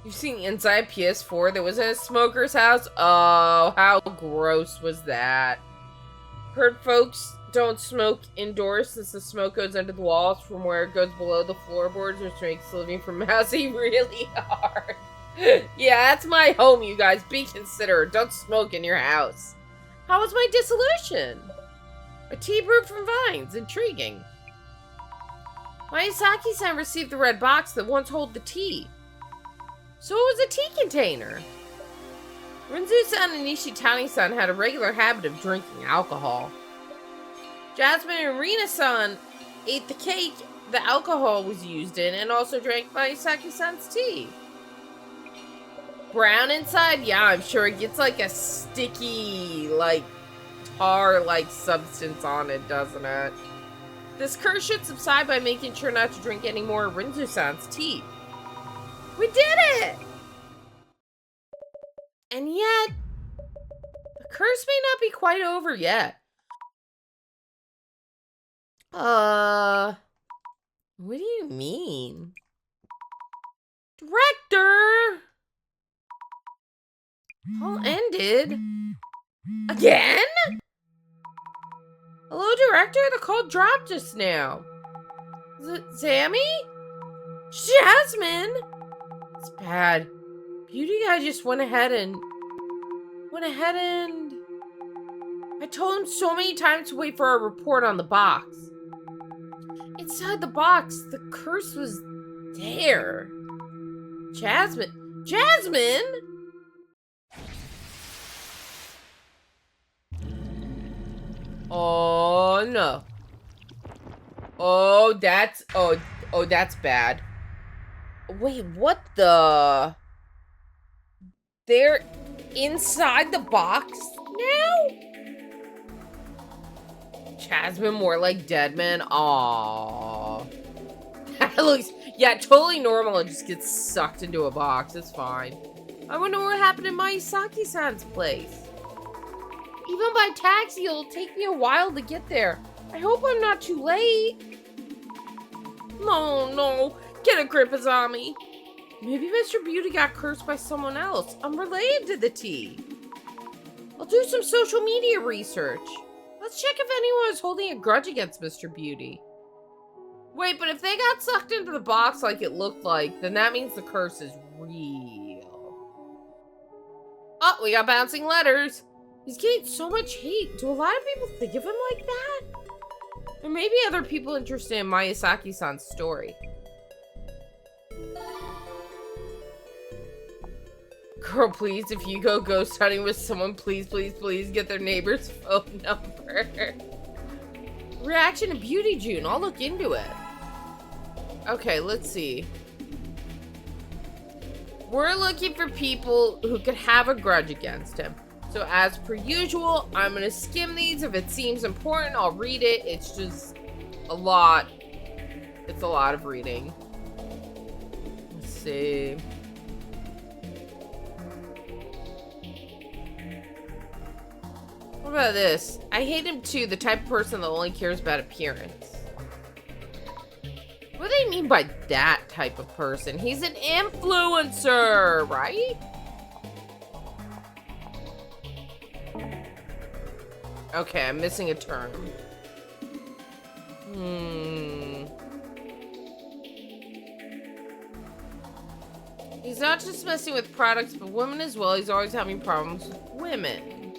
[SPEAKER 1] You've seen inside PS4 that was at a smoker's house? Oh, how gross was that? Heard folks don't smoke indoors since the smoke goes under the walls from where it goes below the floorboards, which makes living for mousy really hard. Yeah, that's my home, you guys. Be considerate. Don't smoke in your house. How was my dissolution? A tea brewed from vines. Intriguing. Mayasaki-san received the red box that once held the tea. So it was a tea container. Rinzu-san and Nishitani-san had a regular habit of drinking alcohol. Jasmine and Rina-san ate the cake the alcohol was used in and also drank Mayasaki-san's tea. Brown inside? Yeah, I'm sure it gets like a sticky, like, tar-like substance on it, doesn't it? This curse should subside by making sure not to drink any more Rinzu-san's tea. We did it! And yet, the curse may not be quite over yet. What do you mean? Director! All ended. Again? Hello, Director? The call dropped just now. Is it Sammy? Jasmine? It's bad. Beauty guy just went ahead and... I told him so many times to wait for a report on the box. Inside the box, the curse was there. Jasmine? Jasmine? Oh, no. Oh, that's... Oh, that's bad. Wait, what the... They're inside the box now? Jasmine more like Deadman. Aww. That looks... Yeah, totally normal. It just gets sucked into a box. It's fine. I wonder what happened in Maisaki-san's place. Even by taxi, it'll take me a while to get there. I hope I'm not too late. No. Get a grip, Azami. Maybe Mr. Beauty got cursed by someone else. I'm related to the T. I'll do some social media research. Let's check if anyone is holding a grudge against Mr. Beauty. Wait, but if they got sucked into the box like it looked like, then that means the curse is real. Oh, we got bouncing letters. He's getting so much hate. Do a lot of people think of him like that? There may be other people interested in Miyazaki-san's story. Girl, please, if you go ghost hunting with someone, please get their neighbor's phone number. Reaction to Beauty June. I'll look into it. Okay, let's see. We're looking for people who could have a grudge against him. So as per usual, I'm gonna skim these. If it seems important, I'll read it. It's just a lot. It's a lot of reading. Let's see. What about this? I hate him too, the type of person that only cares about appearance. What do they mean by that type of person? He's an influencer, right? Okay, I'm missing a term. He's not just messing with products, but women as well. He's always having problems with women.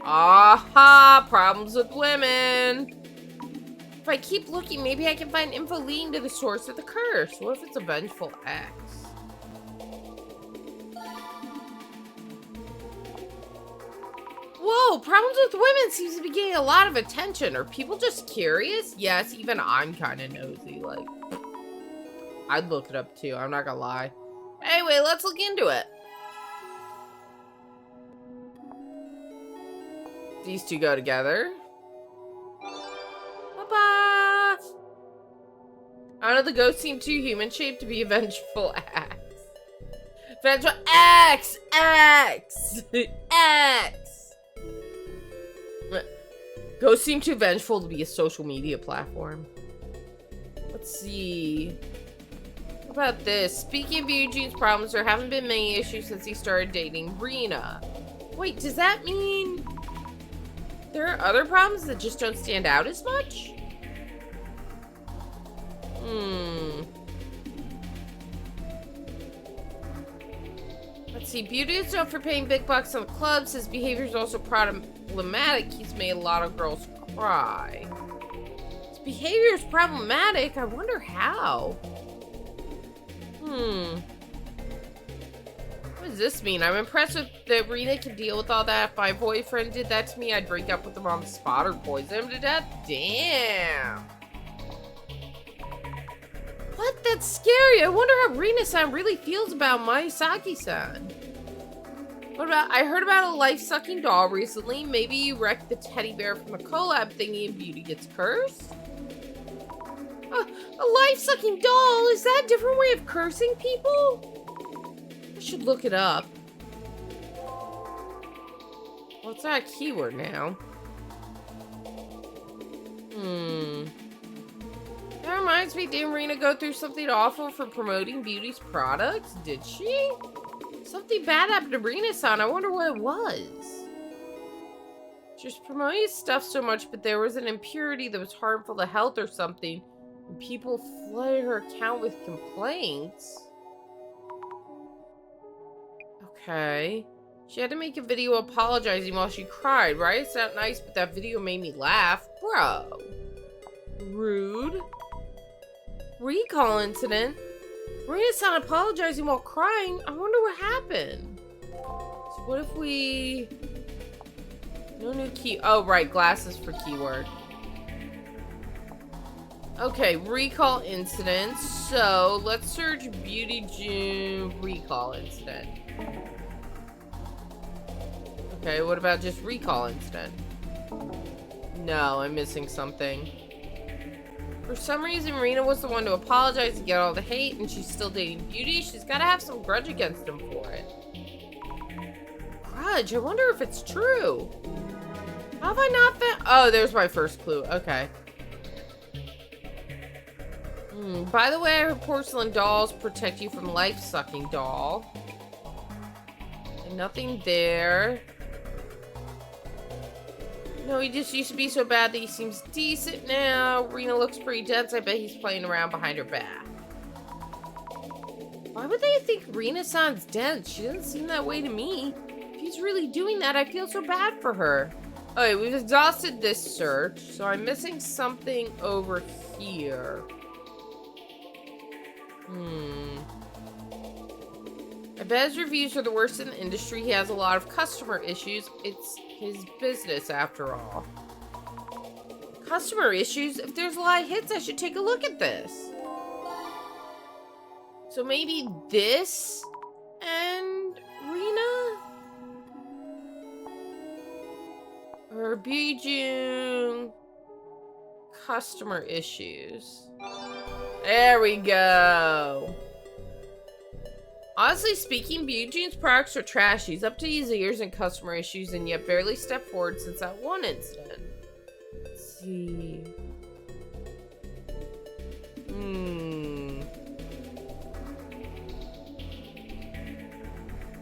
[SPEAKER 1] Aha! Problems with women! If I keep looking, maybe I can find info leading to the source of the curse. What if it's a vengeful ex? Whoa, problems with women seems to be getting a lot of attention. Are people just curious? Yes, even I'm kind of nosy. Like, I'd look it up too, I'm not gonna lie. Anyway, let's look into it. These two go together. Bye-bye. I don't know, the ghosts seem too human-shaped to be a vengeful ex. Vengeful ex! Ex! Ex! Ghosts seem too vengeful to be a social media platform. Let's see. What about this? Speaking of Eugene's problems, there haven't been many issues since he started dating Rena. Wait, does that mean there are other problems that just don't stand out as much? Let's see. Beauty is known for paying big bucks on the clubs. His behavior is also problematic. He's made a lot of girls cry. His behavior is problematic? I wonder how. What does this mean? I'm impressed with that Rena can deal with all that. If my boyfriend did that to me, I'd break up with him on the spot or poison him to death. Damn. What? That's scary. I wonder how Rena-san really feels about Maisaki-san. What about, I heard about a life-sucking doll recently. Maybe you wrecked the teddy bear from the collab thingy and Beauty gets cursed? A life-sucking doll? Is that a different way of cursing people? I should look it up. Well, it's not a keyword now. That reminds me, didn't Rena go through something awful for promoting Beauty's products? Did she? Something bad happened to Rena-san. I wonder what it was. She was promoting stuff so much, but there was an impurity that was harmful to health or something. And people flooded her account with complaints. Okay. She had to make a video apologizing while she cried, right? It's not nice, but that video made me laugh. Bro. Rude. Recall incident. Rena-san apologizing while crying. I wonder what happened. So what if we No new key. Oh, right. Glasses for keyword. Okay, recall incident. So, let's search Beauty June recall incident. Okay, what about just recall incident? No, I'm missing something. For some reason, Rena was the one to apologize and get all the hate, and she's still dating Beauty. She's gotta have some grudge against him for it. Grudge? I wonder if it's true. How have I not found... Oh, there's my first clue. Okay. By the way, her porcelain dolls protect you from life-sucking doll. And nothing there. No, he just used to be so bad that he seems decent now. Rena looks pretty dense. I bet he's playing around behind her back. Why would they think Rena sounds dense? She doesn't seem that way to me. If he's really doing that, I feel so bad for her. Okay, we've exhausted this search, so I'm missing something over here. I bet his reviews are the worst in the industry. He has a lot of customer issues. It's his business, after all. Customer issues? If there's a lot of hits, I should take a look at this. So maybe this and Rena? Or Bijou. Customer issues. There we go. Honestly speaking, Eugene's products are trash. He's up to his ears in customer issues and yet barely stepped forward since that one incident. Let's see.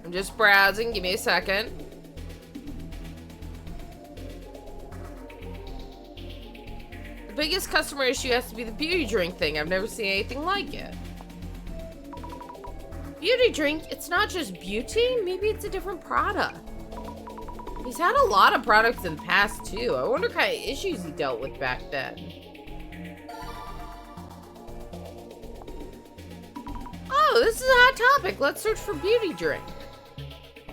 [SPEAKER 1] I'm just browsing. Give me a second. The biggest customer issue has to be the beauty drink thing. I've never seen anything like it. Beauty drink? It's not just beauty? Maybe it's a different product. He's had a lot of products in the past, too. I wonder what kind of issues he dealt with back then. Oh, this is a hot topic. Let's search for beauty drink.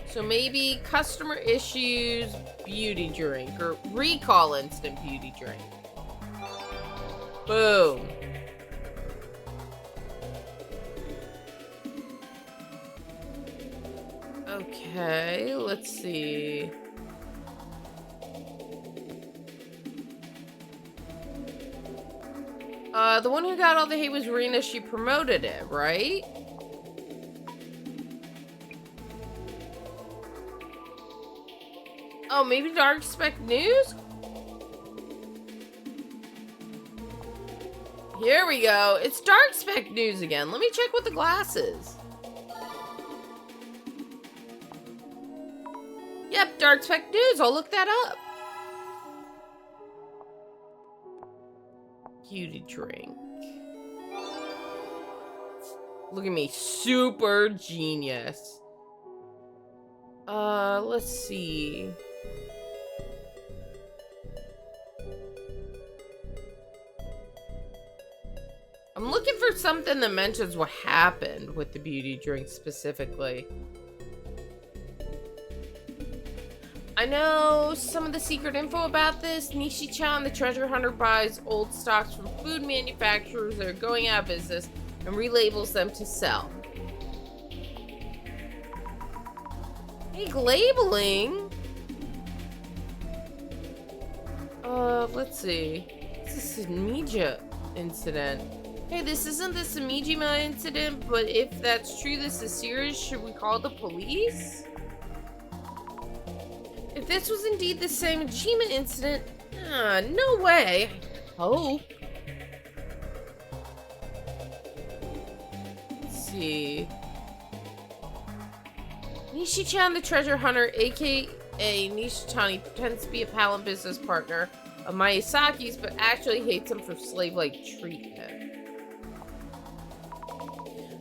[SPEAKER 1] So maybe customer issues beauty drink or recall instant beauty drink. Boom. Okay, let's see. The one who got all the hate was Rena. She promoted it, right? Oh, maybe Dark Spec News? Here we go. It's Dark Spec News again. Let me check with the glasses. Yep, Dark Spec News. I'll look that up. Beauty drink. Look at me. Super genius. Let's see. I'm looking for something that mentions what happened with the beauty drink specifically. I know some of the secret info about this. Nishi-chan, the treasure hunter, buys old stocks from food manufacturers that are going out of business and relabels them to sell. Fake labeling? Let's see. This is a Samija incident. Hey, this isn't the Samijima incident, but if that's true, this is serious. Should we call the police? If this was indeed the same Majima incident, no way. I hope. Let's see. Nishi-chan, the treasure hunter, aka Nishitani, pretends to be a pal and business partner of Miyazaki's, but actually hates him for slave-like treatment.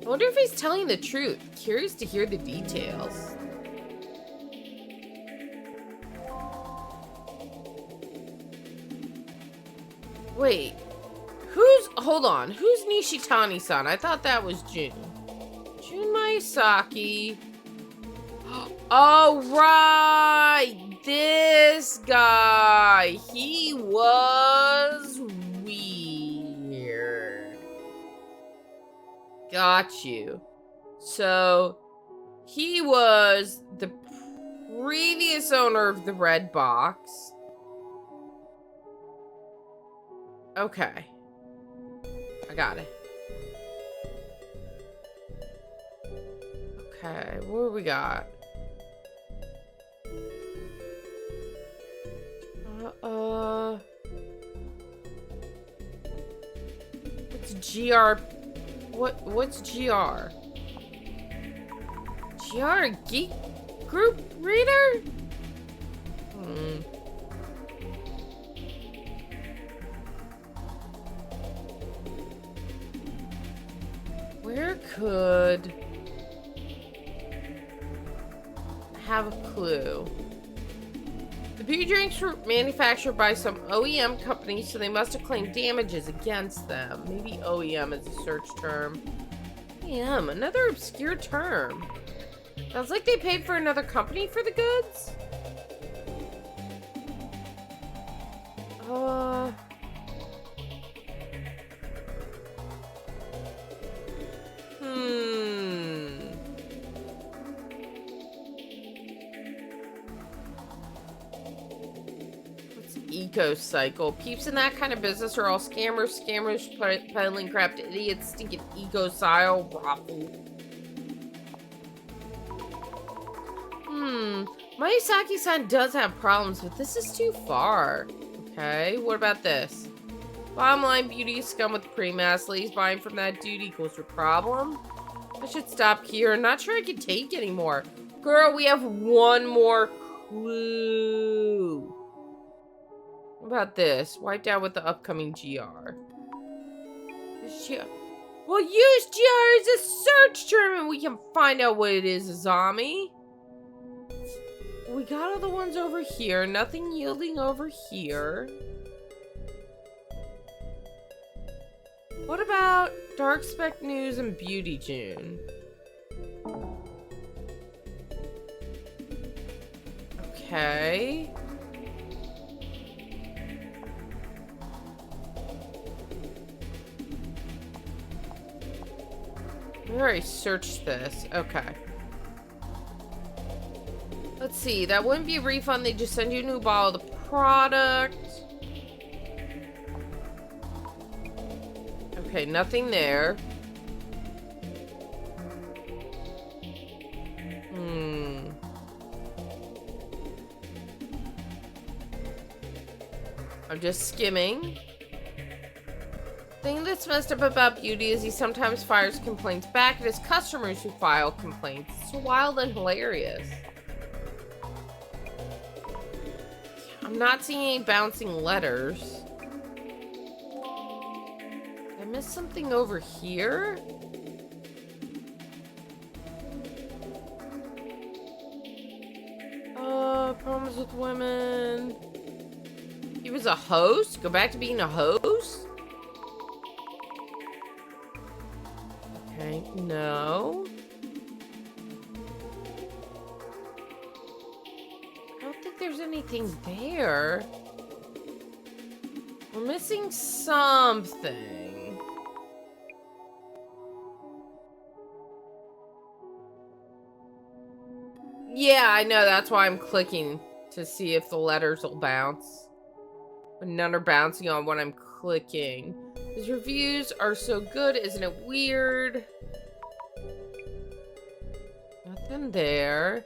[SPEAKER 1] I wonder if he's telling the truth. Curious to hear the details. Wait, hold on, who's Nishitani-san? I thought that was Jun. Jun Miyazaki. Oh, right! this guy. He was weird. Got you. So, he was the previous owner of the red box. Okay. I got it. Okay, what do we got? What's GR? What's GR? GR a geek group reader? Where could I have a clue? The beauty drinks were manufactured by some OEM company, so they must have claimed damages against them. Maybe OEM is a search term. OEM, another obscure term. Sounds like they paid for another company for the goods? Eco-cycle. Peeps in that kind of business are all scammers, peddling crap to idiots, stinking eco-style raffle. Mayasaki-san does have problems, but this is too far. Okay, what about this? Bottom line, beauty is scum with pre-mass. Ladies buying from that dude equals your problem. I should stop here. I'm not sure I can take anymore. Girl, we have one more clue. What about this? Wiped out with the upcoming GR. We'll use GR as a search term and we can find out what it is, Azami. We got all the ones over here. Nothing yielding over here. What about Dark Spec News and Beauty June? Okay. We already searched this. Okay. Let's see. That wouldn't be a refund. They just send you a new bottle of the product. Okay, nothing there. I'm just skimming. Thing that's messed up about Beauty is he sometimes fires complaints back at his customers who file complaints. It's so wild and hilarious. I'm not seeing any bouncing letters. Did I miss something over here? Problems with women. He was a host? Go back to being a host? Okay, no. I don't think there's anything there. We're missing something. Yeah, I know. That's why I'm clicking to see if the letters will bounce. But none are bouncing on what I'm clicking. His reviews are so good, isn't it weird? Nothing there.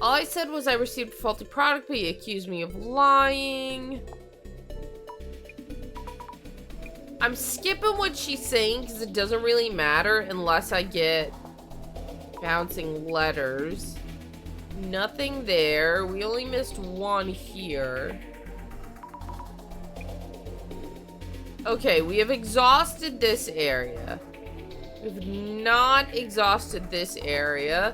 [SPEAKER 1] All I said was I received a faulty product, but he accused me of lying. I'm skipping what she's saying because it doesn't really matter unless I get bouncing letters. Nothing there. We only missed one here. Okay, we have exhausted this area. We've not exhausted this area.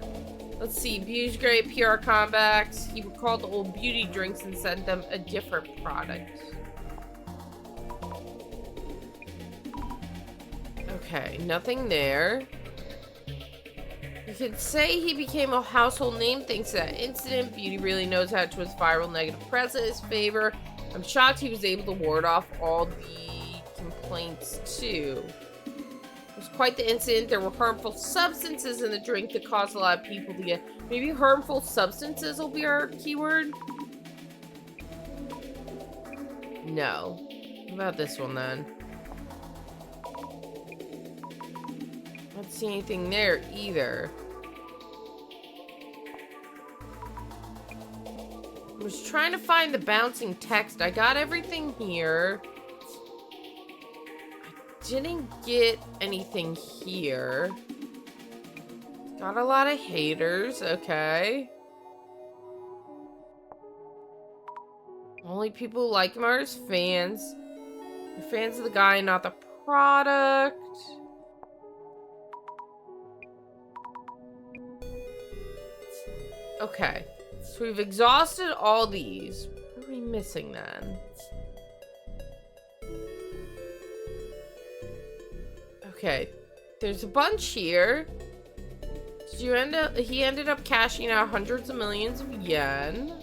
[SPEAKER 1] Let's see. Beauty's great. PR comebacks. He recalled the old beauty drinks and sent them a different product. Okay, nothing there. You could say he became a household name thanks to that incident. Beauty really knows how to twist viral negative press in his favor. I'm shocked he was able to ward off all the complaints, too. It was quite the incident. There were harmful substances in the drink that caused a lot of people to get... Maybe harmful substances will be our keyword? No. What about this one, then? I don't see anything there, either. I was trying to find the bouncing text. I got everything here. I didn't get anything here. Got a lot of haters, okay. Only people who like him are his fans. They're fans of the guy, not the product. Okay. So we've exhausted all these. What are we missing then? Okay. There's a bunch here. Did you end up... He ended up cashing out hundreds of millions of yen.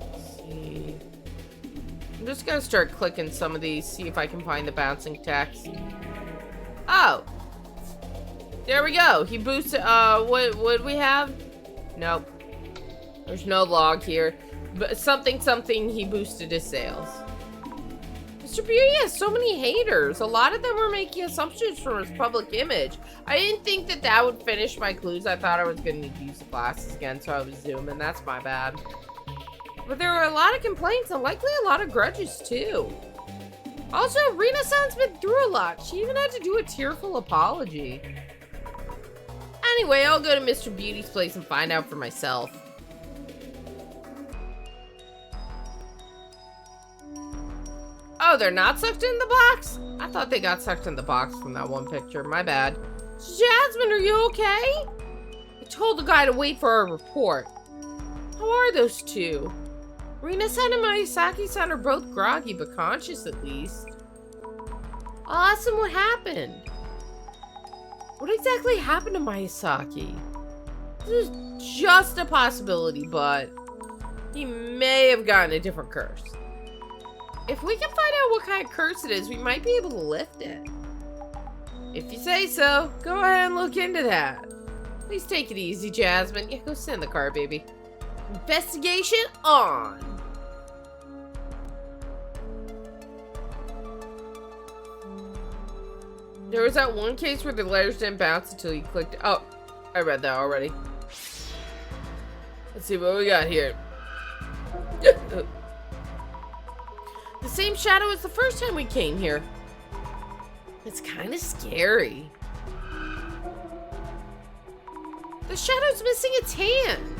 [SPEAKER 1] Let's see. I'm just gonna start clicking some of these, see if I can find the bouncing text. Oh! There we go. He boosted, what we have? Nope. There's no log here. But something, he boosted his sales. Mr. Beauty has so many haters. A lot of them were making assumptions from his public image. I didn't think that that would finish my clues. I thought I was going to use the glasses again, so I was zooming. That's my bad. But there were a lot of complaints and likely a lot of grudges, too. Also, Renaissance been through a lot. She even had to do a tearful apology. Anyway, I'll go to Mr. Beauty's place and find out for myself. Oh, they're not sucked in the box? I thought they got sucked in the box from that one picture. My bad. Jasmine, are you okay? I told the guy to wait for our report. How are those two? Rina-san and Mayasaki-san are both groggy, but conscious at least. I'll ask them what happened. What exactly happened to Mayasaki? This is just a possibility, but he may have gotten a different curse. If we can find out what kind of curse it is, we might be able to lift it. If you say so, go ahead and look into that. Please take it easy, Jasmine. Yeah, go sit in the car, baby. Investigation on. There was that one case where the letters didn't bounce until you clicked. Oh, I read that already. Let's see what we got here. The same shadow as the first time we came here. It's kind of scary. The shadow's missing its hand.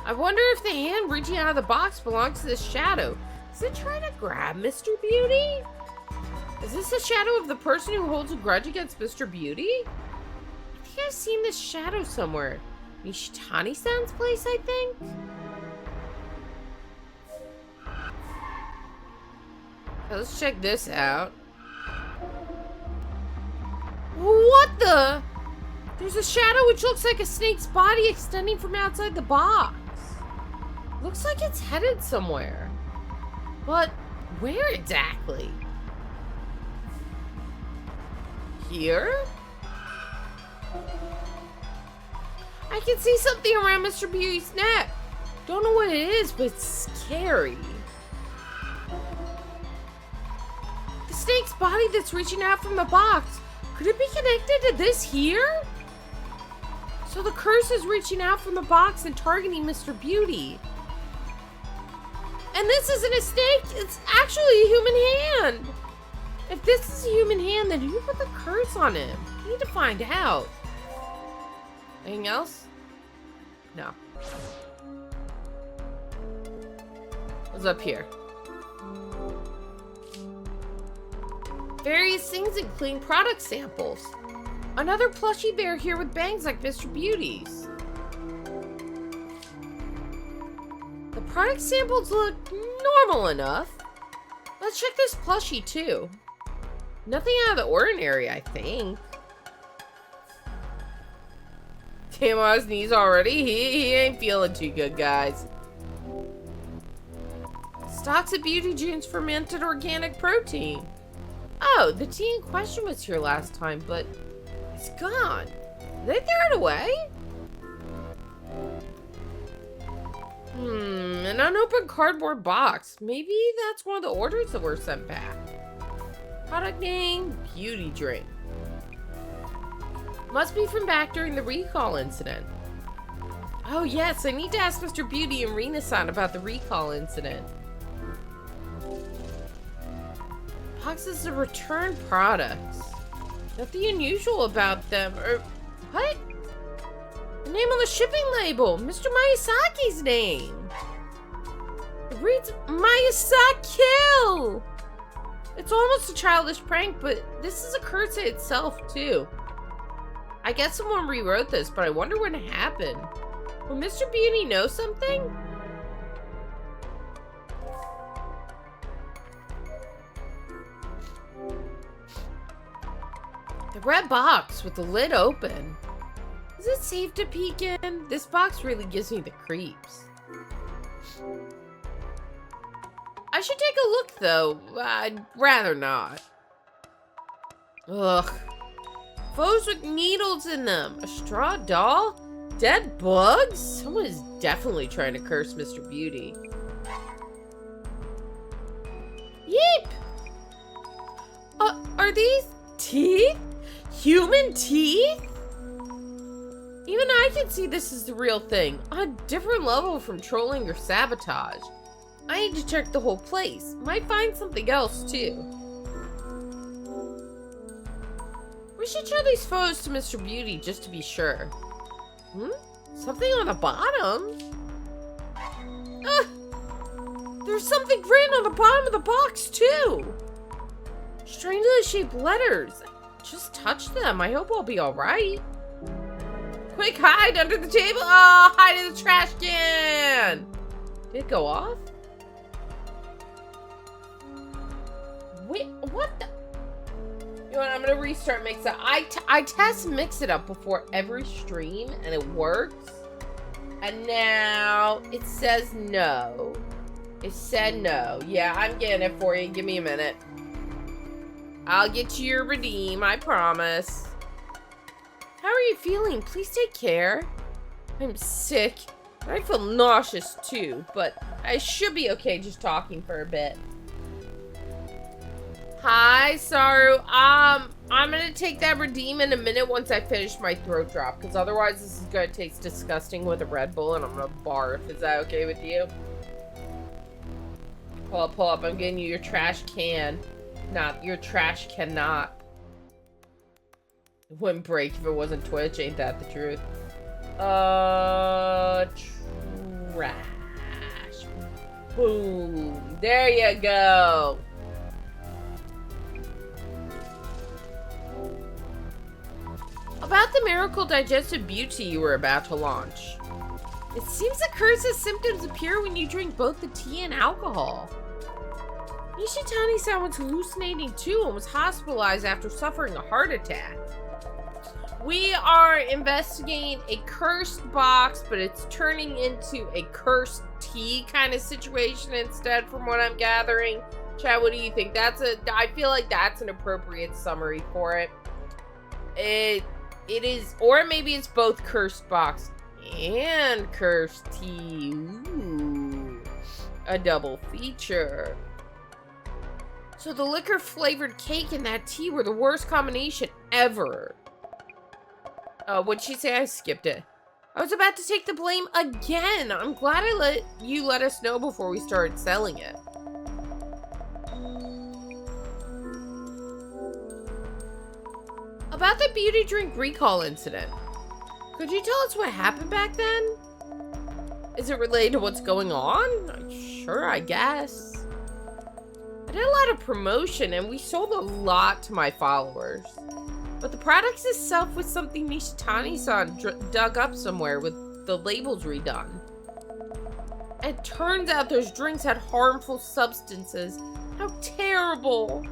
[SPEAKER 1] I wonder if the hand reaching out of the box belongs to this shadow. Is it trying to grab Mr. Beauty? Is this the shadow of the person who holds a grudge against Mr. Beauty? I think I've seen this shadow somewhere. Nishitani-san's place, I think? Okay, let's check this out. What the? There's a shadow which looks like a snake's body extending from outside the box. Looks like it's headed somewhere. But where exactly? Here? I can see something around Mr. Beauty's neck. Don't know what it is, but it's scary. The snake's body that's reaching out from the box. Could it be connected to this here? So the curse is reaching out from the box and targeting Mr. Beauty. And this isn't a snake, it's actually a human hand. If this is a human hand, then who put the curse on him? We need to find out. Anything else? No. What's up here? Various things including product samples. Another plushy bear here with bangs like Mr. Beauty's. The product samples look normal enough. Let's check this plushie too. Nothing out of the ordinary, I think. Came on his knees already? He ain't feeling too good, guys. Stocks of beauty juice fermented organic protein. Oh, the tea in question was here last time, but it's gone. Did they throw it away? An unopened cardboard box. Maybe that's one of the orders that were sent back. Product name, beauty drink. Must be from back during the recall incident. Oh yes, I need to ask Mr. Beauty and Rena-san about the recall incident. Boxes of returned products. Nothing unusual about them, or what? The name on the shipping label, Mr. Miyazaki's name. It reads Miyazaki. It's almost a childish prank, but this is a curse itself too. I guess someone rewrote this, but I wonder when it happened. Will Mr. Beauty know something? The red box with the lid open. Is it safe to peek in? This box really gives me the creeps. I should take a look, though. I'd rather not. Ugh. Foes with needles in them. A straw doll? Dead bugs? Someone is definitely trying to curse Mr. Beauty. Yeep! Are these teeth? Human teeth? Even I can see this is the real thing. On a different level from trolling or sabotage. I need to check the whole place. Might find something else, too. We should show these photos to Mr. Beauty just to be sure. Something on the bottom? There's something written on the bottom of the box, too. Strangely shaped letters. Just touch them. I hope I'll be alright. Quick, hide under the table. Oh, hide in the trash can. Did it go off? Wait, what the? You know what? I'm gonna restart Mix It Up. I test Mix It Up before every stream, and it works. And now it says no. It said no. Yeah, I'm getting it for you. Give me a minute. I'll get you your redeem, I promise. How are you feeling? Please take care. I'm sick. I feel nauseous too, but I should be okay just talking for a bit. Hi, Saru. I'm gonna take that redeem in a minute once I finish my throat drop, because otherwise this is gonna taste disgusting with a Red Bull and I'm gonna barf. Is that okay with you? Pull up. I'm getting you your trash can. Not your trash cannot. It wouldn't break if it wasn't Twitch, ain't that the truth? Trash. Boom. There you go. About the Miracle Digestive Beauty you were about to launch. It seems the curse's symptoms appear when you drink both the tea and alcohol. Nishitani-san was hallucinating too and was hospitalized after suffering a heart attack. We are investigating a cursed box, but it's turning into a cursed tea kind of situation instead, from what I'm gathering. Chad, what do you think? I feel like that's an appropriate summary for it. It is, or maybe it's both cursed box and cursed tea. Ooh, a double feature. So the liquor-flavored cake and that tea were the worst combination ever. What'd she say? I skipped it. I was about to take the blame again. I'm glad you let us know before we started selling it. About the beauty drink recall incident. Could you tell us what happened back then? Is it related to what's going on? Sure, I guess. I did a lot of promotion and we sold a lot to my followers. But the products itself was something Nishitani-san dug up somewhere with the labels redone. It turns out those drinks had harmful substances. How terrible.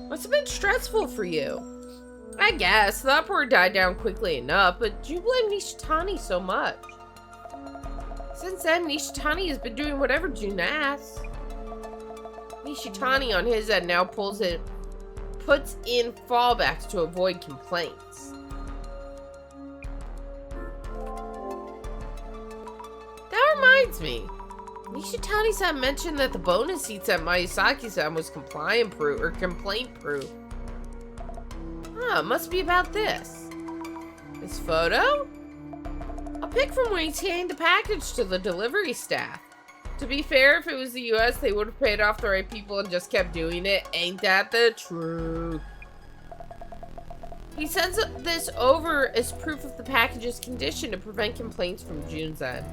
[SPEAKER 1] Must have been stressful for you. I guess. The uproar died down quickly enough, but do you blame Nishitani so much? Since then, Nishitani has been doing whatever June asks. Nishitani on his end now puts in fallbacks to avoid complaints. That reminds me. Nishitani-san mentioned that the bonus seats at Mayasaki-san was complaint-proof. Must be about this. This photo? A pic from when he's handing the package to the delivery staff. To be fair, if it was the US, they would have paid off the right people and just kept doing it. Ain't that the truth? He sends this over as proof of the package's condition to prevent complaints from June's end.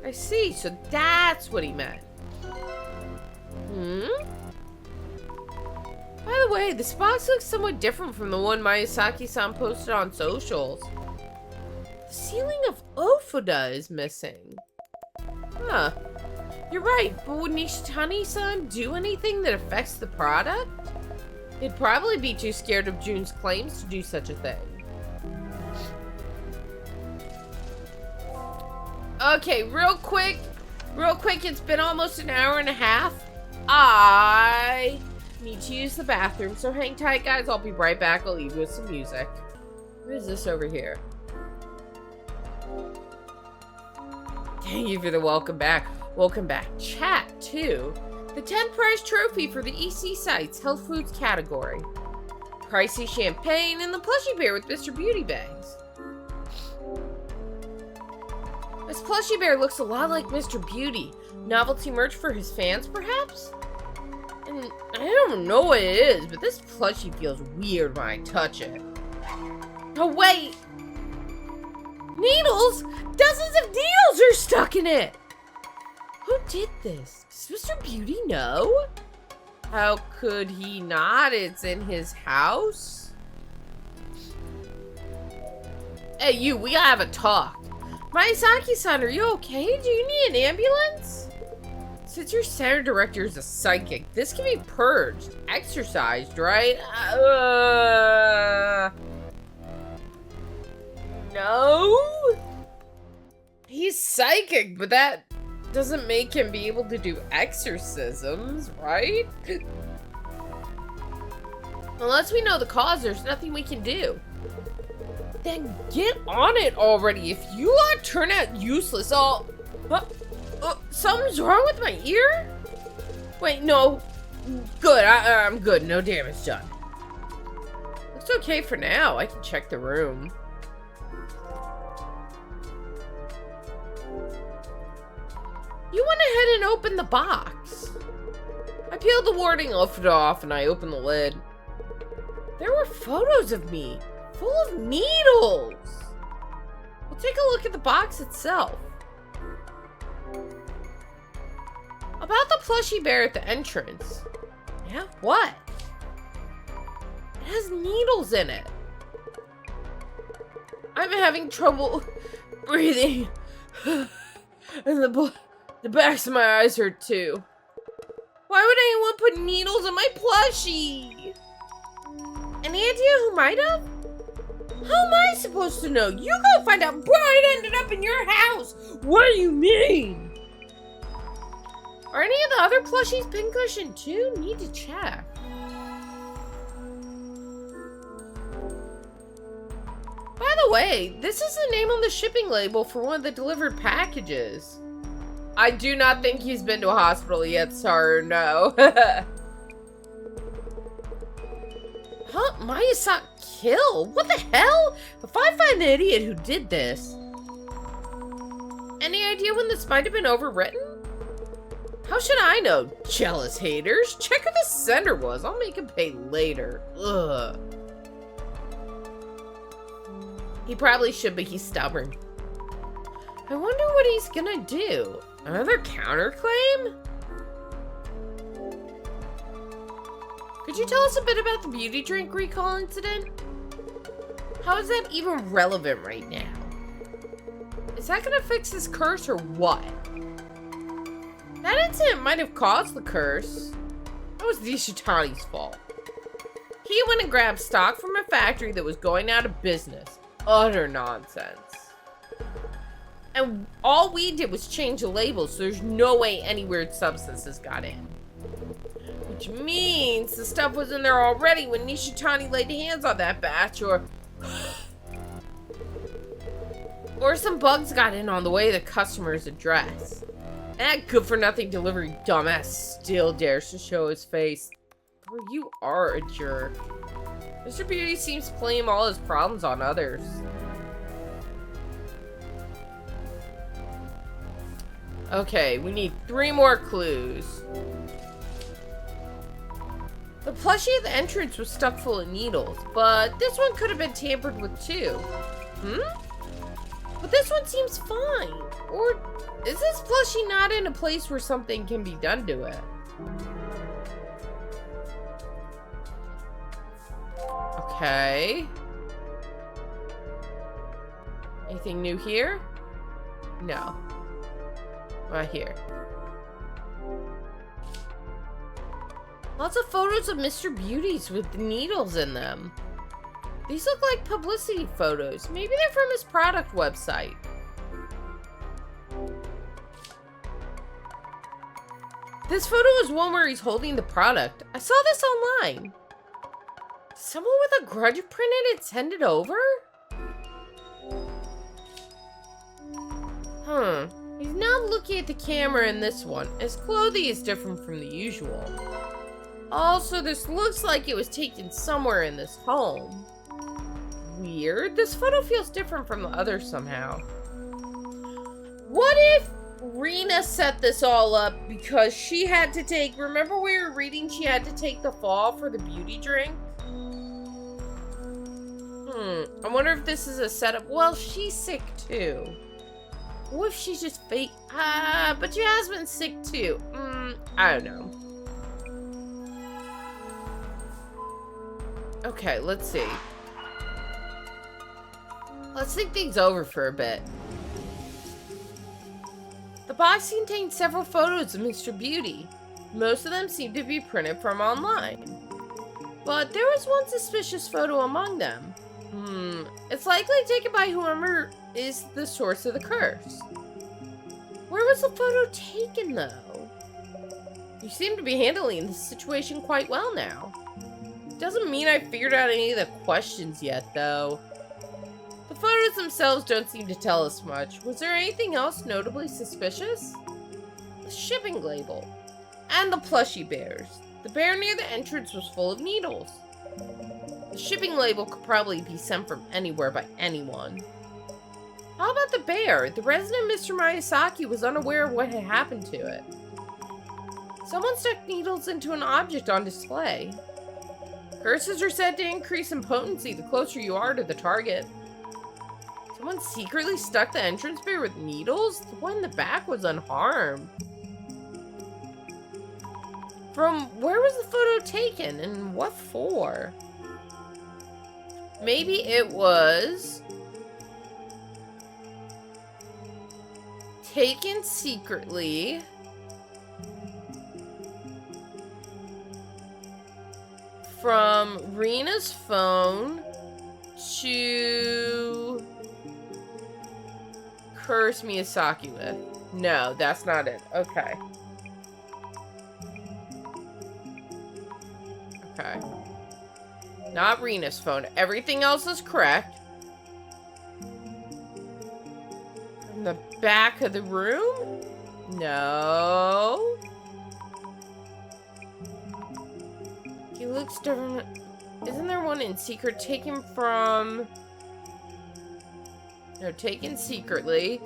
[SPEAKER 1] I see, so that's what he meant. By the way, this box looks somewhat different from the one Miyazaki-san posted on socials. The ceiling of Ofuda is missing. Huh. You're right, but would Nishitani-san do anything that affects the product? He'd probably be too scared of June's claims to do such a thing. Okay, real quick, it's been almost an hour and a half. I need to use the bathroom, so hang tight, guys. I'll be right back. I'll leave you with some music. What is this over here? Thank you for the welcome back. Welcome back. Chat, too. The 10th prize trophy for the EC Sites Health Foods category. Pricey champagne and the plushie bear with Mr. Beauty Bangs. This plushie bear looks a lot like Mr. Beauty. Novelty merch for his fans, perhaps? And I don't know what it is, but this plushie feels weird when I touch it. Oh, wait! Needles? Dozens of needles are stuck in it! Who did this? Does Mr. Beauty know? How could he not? It's in his house? Hey, you, we gotta have a talk. Miyazaki-san, are you okay? Do you need an ambulance? Since your center director is a psychic, this can be purged, exercised, right? No? He's psychic, but that doesn't make him be able to do exorcisms, right? Unless we know the cause, there's nothing we can do. Then get on it already. If you lot turn out useless, something's wrong with my ear? Wait, no. Good, I'm good. No damage done. Looks okay for now. I can check the room. You went ahead and opened the box. I peeled the warding off and I opened the lid. There were photos of me, full of needles. We'll take a look at the box itself. About the plushie bear at the entrance. Yeah, what? It has needles in it. I'm having trouble breathing. And the backs of my eyes hurt too. Why would anyone put needles in my plushie? Any idea who might have? How am I supposed to know? You go find out. Bro, it ended up in your house. What do you mean? Are any of the other plushies pincushioned too? Need to check. By the way, this is the name on the shipping label for one of the delivered packages. I do not think he's been to a hospital yet, sir. No. Huh? Mayasa kill? What the hell? If I find the idiot who did this. Any idea when this might have been overwritten? How should I know? Jealous haters. Check who the sender was. I'll make him pay later. Ugh. He probably should, but he's stubborn. I wonder what he's gonna do. Another counterclaim? Could you tell us a bit about the beauty drink recall incident? How is that even relevant right now? Is that gonna fix this curse or what? That incident might have caused the curse. That was Nishitani's fault. He went and grabbed stock from a factory that was going out of business. Utter nonsense. And all we did was change the labels, so there's no way any weird substances got in. Which means the stuff was in there already when Nishitani laid hands on that batch, or some bugs got in on the way to the customer's address. That good-for-nothing delivery dumbass still dares to show his face. Bro, you are a jerk. Mr. Beauty seems to blame all his problems on others. Okay, we need 3 more clues. The plushie at the entrance was stuck full of needles, but this one could have been tampered with too. But this one seems fine. Or is this plushie not in a place where something can be done to it? Okay. Anything new here? No. Right here. Lots of photos of Mr. Beauties with needles in them. These look like publicity photos. Maybe they're from his product website. This photo is one where he's holding the product. I saw this online. Someone with a grudge printed and send it over? He's not looking at the camera in this one. His clothing is different from the usual. Also, this looks like it was taken somewhere in this home. Weird. This photo feels different from the others somehow. What if Rena set this all up because she had to take... Remember we were reading she had to take the fall for the beauty drink? I wonder if this is a setup. Well, she's sick too. What if she's just fake? But she has been sick too. I don't know. Okay, let's see. Let's think things over for a bit. The box contains several photos of Mr. Beauty. Most of them seem to be printed from online. But there was one suspicious photo among them. It's likely taken by whoever is the source of the curse. Where was the photo taken, though? You seem to be handling the situation quite well now. Doesn't mean I figured out any of the questions yet, though. The photos themselves don't seem to tell us much. Was there anything else notably suspicious? The shipping label. And the plushie bears. The bear near the entrance was full of needles. The shipping label could probably be sent from anywhere by anyone. How about the bear? The resident Mr. Miyazaki was unaware of what had happened to it. Someone stuck needles into an object on display. Curses are said to increase in potency the closer you are to the target. Someone secretly stuck the entrance bear with needles? The one in the back was unharmed. From where was the photo taken and what for? Maybe it was taken secretly from Rena's phone to curse Miyazaki with. No, that's not it. Okay. Okay. Not Rena's phone. Everything else is correct. In the back of the room? No. He looks different. Isn't there one in secret taken from... No, taken secretly.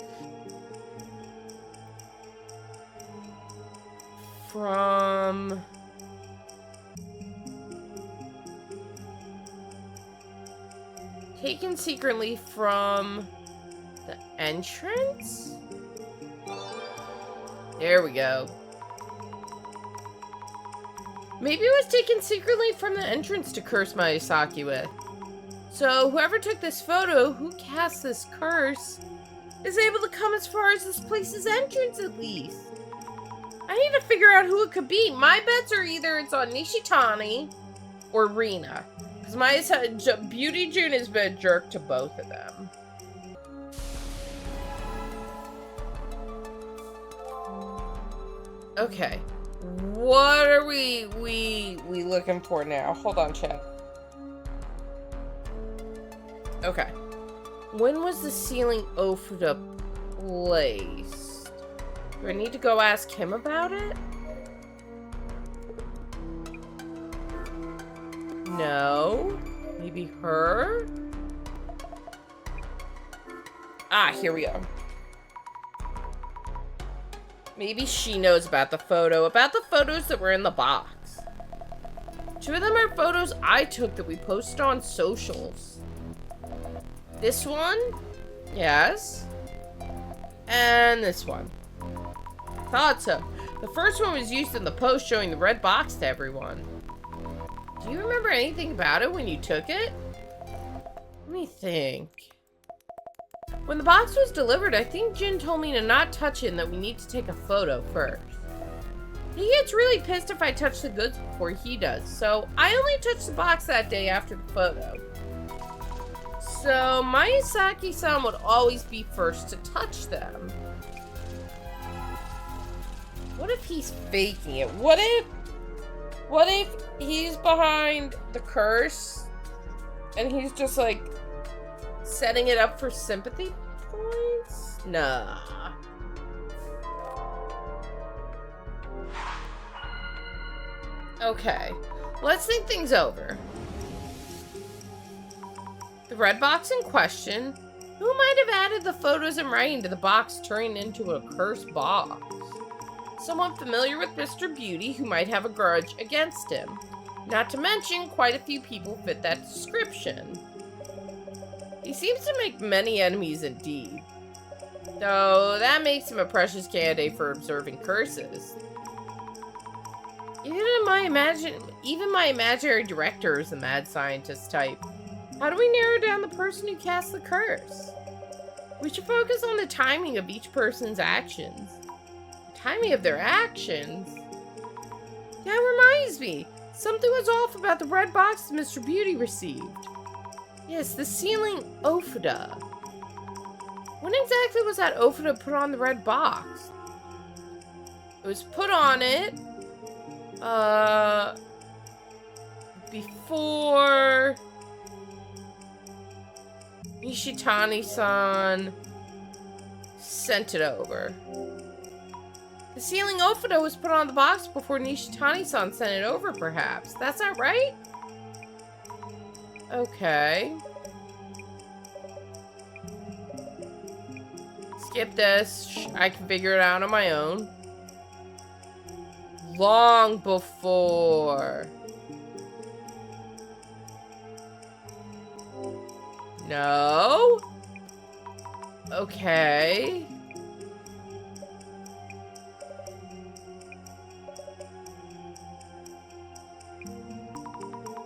[SPEAKER 1] From... Taken secretly from the entrance? There we go. Maybe it was taken secretly from the entrance to curse Miyazaki with. So whoever took this photo, who cast this curse, is able to come as far as this place's entrance at least. I need to figure out who it could be. My bets are either it's on Nishitani or Rina. Because Beauty June has been a jerk to both of them. Okay. What are we looking for now? Hold on, chat. Okay. When was the ceiling Ophuda placed? Do I need to go ask him about it? No. Maybe her? Ah, here we go. Maybe she knows about the photos that were in the box. 2 of them are photos I took that we posted on socials. This one? Yes. And this one. Thought so. The first one was used in the post showing the red box to everyone. Do you remember anything about it when you took it? Let me think. When the box was delivered, I think Jin told me to not touch it and that we need to take a photo first. He gets really pissed if I touch the goods before he does, so I only touched the box that day after the photo. So Miyazaki-san would always be first to touch them. What if he's faking it? What if he's behind the curse and he's just like setting it up for sympathy points? Nah. Okay, let's think things over. The red box in question, who might have added the photos and writing to the box turning into a cursed box? Someone familiar with Mr. Beauty who might have a grudge against him. Not to mention, quite a few people fit that description. He seems to make many enemies indeed. Though, that makes him a precious candidate for observing curses. Even my imaginary director is a mad scientist type. How do we narrow down the person who cast the curse? We should focus on the timing of each person's actions. Timing of their actions? That reminds me. Something was off about the red box Mr. Beauty received. Yes, the ceiling Ophuda. When exactly was that Ophuda put on the red box? It was put on it, before Nishitani-san sent it over. The ceiling Ophuda was put on the box before Nishitani-san sent it over, perhaps. That's not right? Okay. Skip this. I can figure it out on my own. Long before. No? Okay.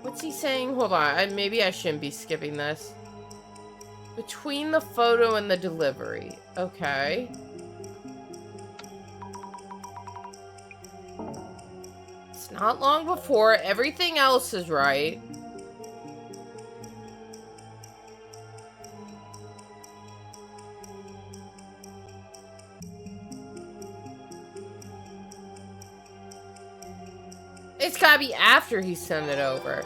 [SPEAKER 1] What's he saying? Hold on. Maybe I shouldn't be skipping this. Between the photo and the delivery. Okay. It's not long before. Everything else is right. It's gotta be after he sent it over.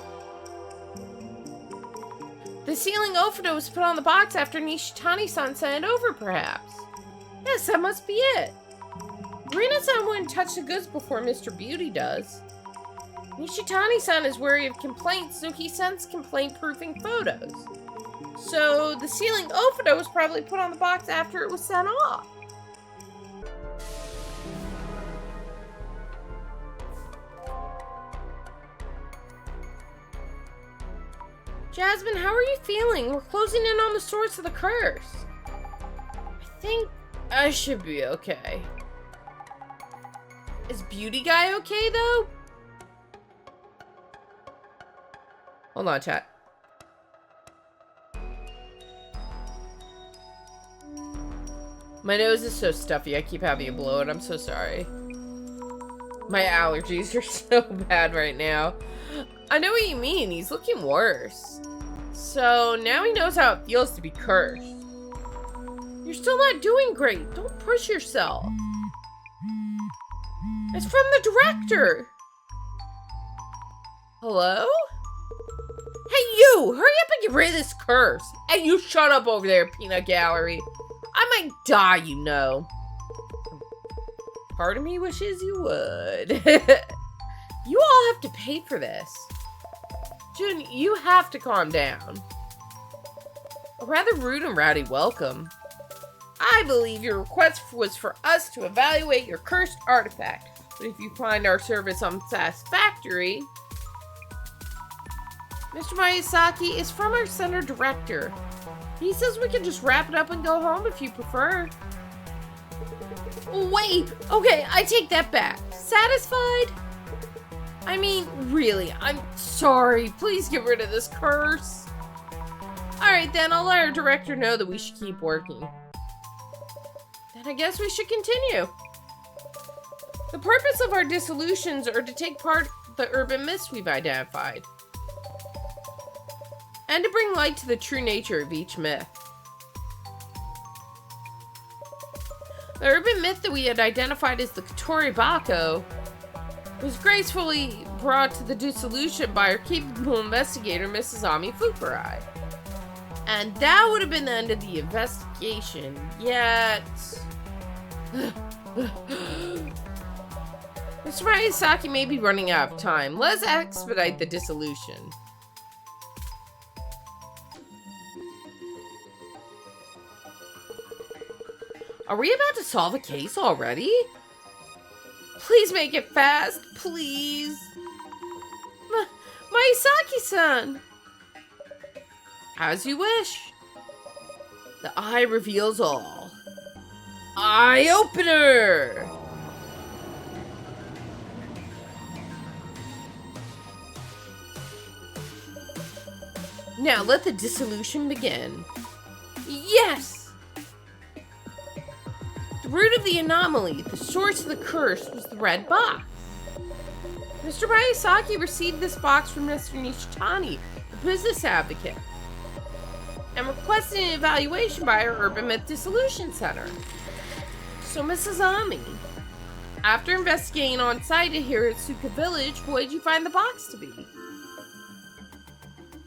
[SPEAKER 1] The ceiling Ophuda was put on the box after Nishitani-san sent it over, perhaps. Yes, that must be it. Rina-san wouldn't touch the goods before Mr. Beauty does. Nishitani-san is wary of complaints, so he sends complaint-proofing photos. So, the ceiling Ophuda was probably put on the box after it was sent off. Jasmine, how are you feeling? We're closing in on the source of the curse. I think I should be okay. Is Beauty Guy okay, though? Hold on, chat. My nose is so stuffy, I keep having to blow it. I'm so sorry. My allergies are so bad right now. I know what you mean. He's looking worse. So now he knows how it feels to be cursed. You're still not doing great. Don't push yourself. It's from the director. Hello? Hey, you! Hurry up and get rid of this curse. Hey, you shut up over there, Peanut Gallery. I might die, you know. Part of me wishes you would. You all have to pay for this. June, you have to calm down. A rather rude and rowdy welcome. I believe your request was for us to evaluate your cursed artifact. But if you find our service unsatisfactory... Mr. Miyazaki is from our center director. He says we can just wrap it up and go home if you prefer. Wait! Okay, I take that back. Satisfied? I mean, really, I'm sorry. Please get rid of this curse. Alright then, I'll let our director know that we should keep working. Then I guess we should continue. The purpose of our dissolutions are to take part in the urban myths we've identified. And to bring light to the true nature of each myth. The urban myth that we had identified as the Katori Bako was gracefully brought to the dissolution by our capable investigator, Mrs. Ami Fukurai. And that would have been the end of the investigation, yet... Mr. Miyazaki may be running out of time. Let's expedite the dissolution. Are we about to solve a case already? Please make it fast, please. Miyazaki-san. As you wish. The eye reveals all. Eye opener! Now let the dissolution begin. Yes! The root of the anomaly, the source of the curse, was the red box. Mr. Miyazaki received this box from Mr. Nishitani, the business advocate, and requested an evaluation by our Urban Myth Dissolution Center. So, Mrs. Ami, after investigating on site at Hiratsuka Village, what did you find the box to be?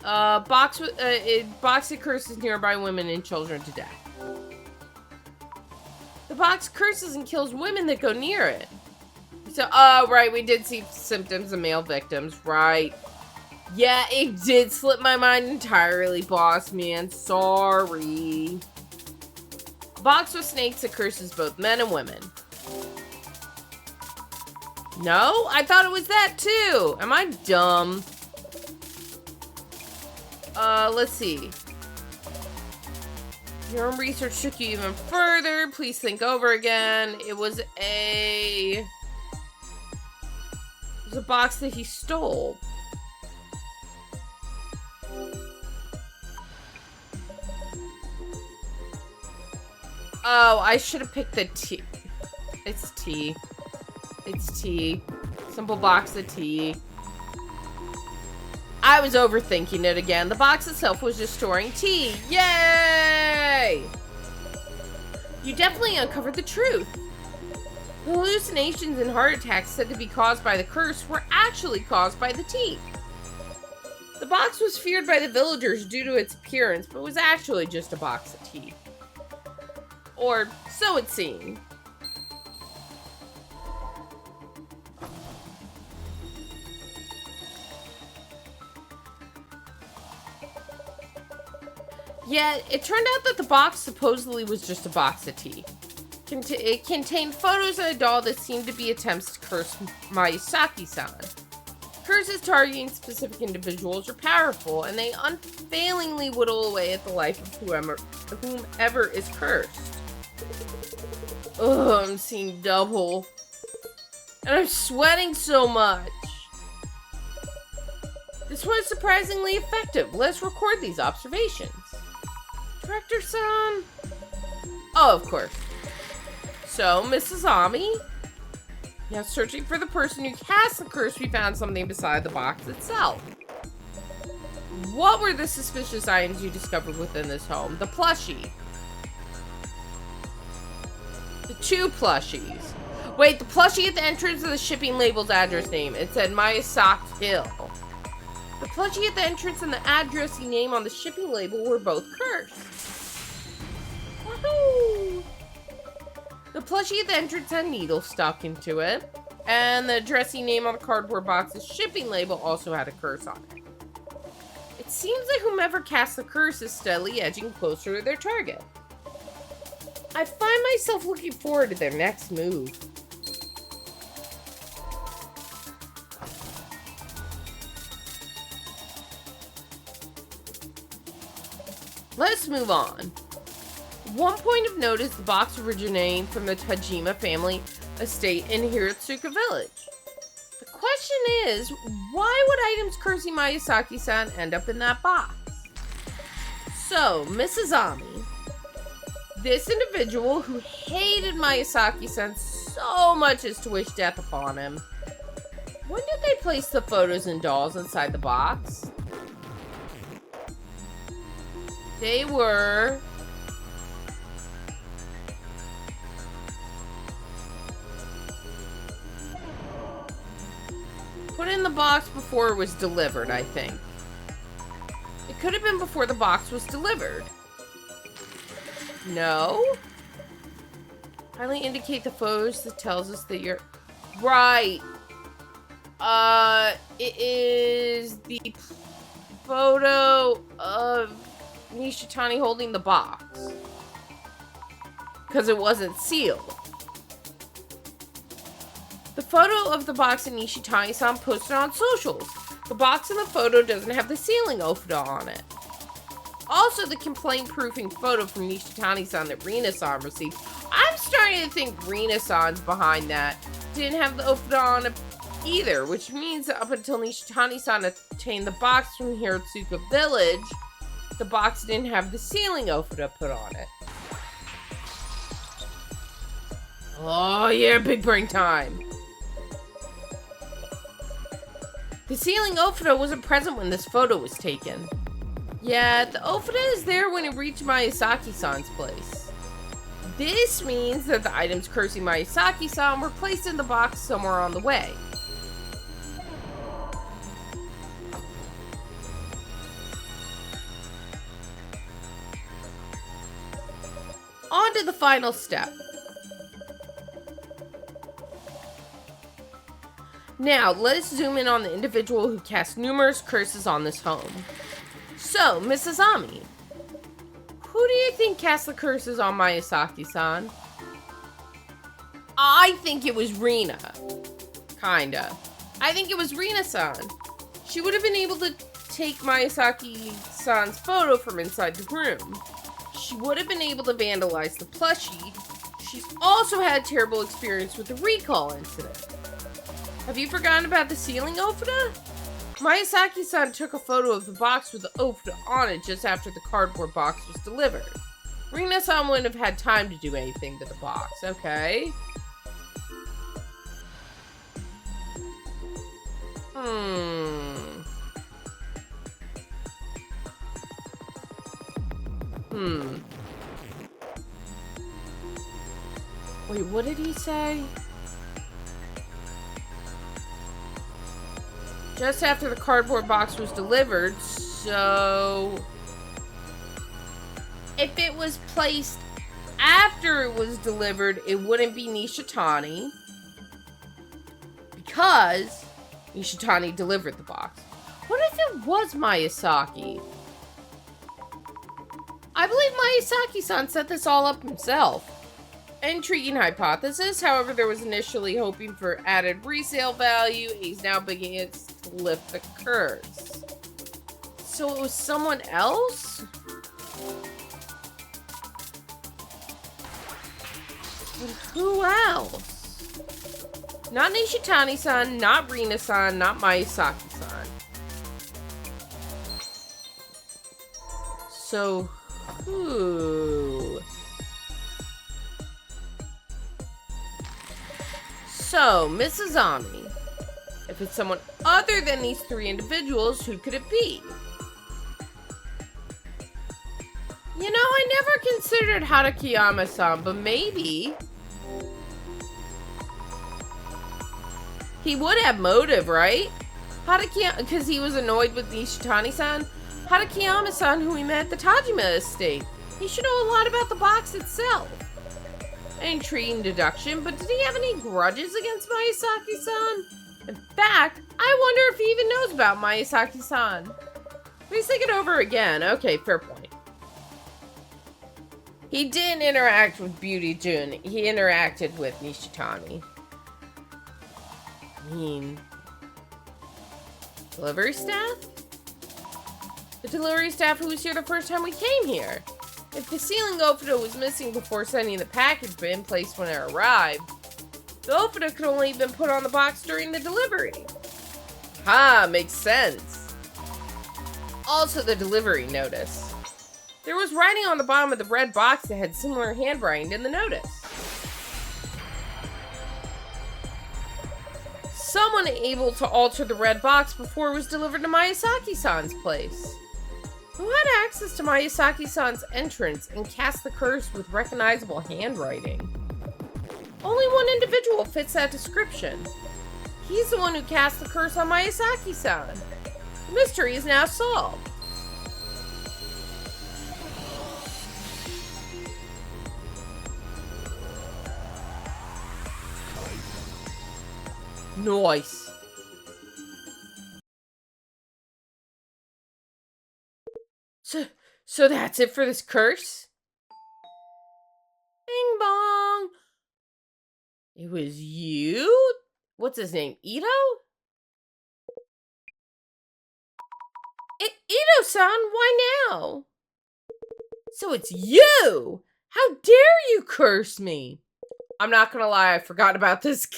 [SPEAKER 1] Box that curses nearby women and children to death. The box curses and kills women that go near it. So, right, we did see symptoms of male victims, right? Yeah, it did slip my mind entirely, boss man. Sorry. Box with snakes that curses both men and women. No? I thought it was that too. Am I dumb? Let's see. Your own research took you even further. Please think over again. It was a box that he stole. Oh, I should have picked the T. It's T. It's T. Simple box of tea. I was overthinking it again. The box itself was just storing tea. Yay! You definitely uncovered the truth. The hallucinations and heart attacks said to be caused by the curse were actually caused by the tea. The box was feared by the villagers due to its appearance, but was actually just a box of tea. Or so it seemed. Yet, it turned out that the box supposedly was just a box of tea. It contained photos of a doll that seemed to be attempts to curse Miyazaki-san. Curses targeting specific individuals are powerful, and they unfailingly whittle away at the life of whomever is cursed. Ugh, I'm seeing double. And I'm sweating so much. This was surprisingly effective. Let's record these observations. Director-san? Oh, of course. So, Mrs. Ami? Now searching for the person who cast the curse, we found something beside the box itself. What were the suspicious items you discovered within this home? The plushie. The 2 plushies. Wait, the plushie at the entrance of the shipping label's address name. It said Miyazaki Hill. The plushie at the entrance and the addressee name on the shipping label were both cursed. Woohoo! The plushie at the entrance had needles stuck into it. And the addressee name on the cardboard box's shipping label also had a curse on it. It seems that whomever cast the curse is steadily edging closer to their target. I find myself looking forward to their next move. Let's move on. One point of note is the box originating from the Tajima family estate in Hiratsuka Village. The question is, why would items cursing Miyazaki-san end up in that box? So, Mrs. Ami, this individual who hated Miyazaki-san so much as to wish death upon him, when did they place the photos and dolls inside the box? They were put in the box before it was delivered, I think. It could have been before the box was delivered. No? Kindly indicate the photos that tells us that you're... Right. It is the photo of Nishitani holding the box. Because it wasn't sealed. The photo of the box in Nishitani-san posted on socials. The box in the photo doesn't have the sealing Ofuda on it. Also, the complaint-proofing photo from Nishitani-san that Rina-san received. I'm starting to think Rina-san's behind that. Didn't have the Ofuda on it either, which means that up until Nishitani-san obtained the box from Hiratsuka Village, the box didn't have the sealing Ofuda put on it. Oh yeah, big brain time. The sealing Ofuda wasn't present when this photo was taken. Yeah, the Ofuda is there when it reached Miyazaki-san's place. This means that the items cursing Miyazaki-san were placed in the box somewhere on the way. On to the final step. Now, let's zoom in on the individual who cast numerous curses on this home. So, Mrs. Ami, who do you think cast the curses on Miyazaki-san? I think it was Rina. Kinda. I think it was Rina-san. She would have been able to take Miyazaki-san's photo from inside the room. She would have been able to vandalize the plushie. She's also had a terrible experience with the recall incident. Have you forgotten about the sealing Ofuda? Miyazaki-san took a photo of the box with the Ofuda on it just after the cardboard box was delivered. Rina-san wouldn't have had time to do anything to the box, okay? Wait, what did he say? Just after the cardboard box was delivered, so... If it was placed after it was delivered, it wouldn't be Nishitani. Because Nishitani delivered the box. What if it was Miyazaki? I believe Miyazaki-san set this all up himself. Intriguing hypothesis, however, there was initially hoping for added resale value. He's now beginning to lift the curse. So it was someone else? But who else? Not Nishitani-san, not Rina-san, not Miyazaki-san. So who? So, Mrs. Ami, if it's someone other than these 3 individuals, who could it be? You know, I never considered Hatakeyama-san, but maybe. He would have motive, right? Hatakeyama, because he was annoyed with Nishitani-san. Hatakeyama-san, who he met at the Tajima estate. He should know a lot about the box itself. An intriguing deduction, but did he have any grudges against Miyazaki-san? In fact, I wonder if he even knows about Miyazaki-san. Please think it over again. Okay, fair point. He didn't interact with Beauty June. He interacted with Nishitani. I mean... delivery staff? The delivery staff who was here the first time we came here. If the ceiling Ofida was missing before sending the package but in place when it arrived, the Ofida could only have been put on the box during the delivery. Ha, makes sense. Also the delivery notice. There was writing on the bottom of the red box that had similar handwriting in the notice. Someone able to alter the red box before it was delivered to Miyazaki-san's place. Who had access to Miyazaki-san's entrance and cast the curse with recognizable handwriting? Only one individual fits that description. He's the one who cast the curse on Miyazaki-san. The mystery is now solved. Nice. So that's it for this curse? Bing bong. It was you? What's his name? Ito? Ito-san, why now? So it's you! How dare you curse me? I'm not gonna lie, I forgot about this.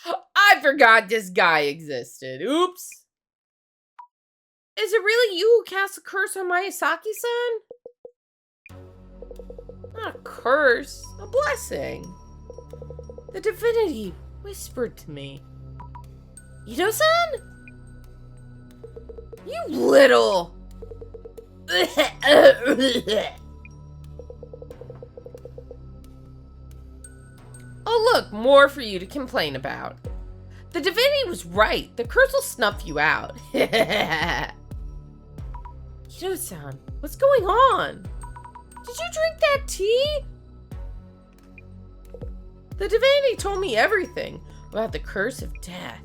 [SPEAKER 1] I forgot this guy existed. Oops. Is it really you who cast a curse on Miyazaki-san? Not a curse, a blessing. The divinity whispered to me. Ito-san? You little... Oh look, more for you to complain about. The divinity was right. The curse will snuff you out. Ito-san, what's going on? Did you drink that tea? The divinity told me everything about the curse of death.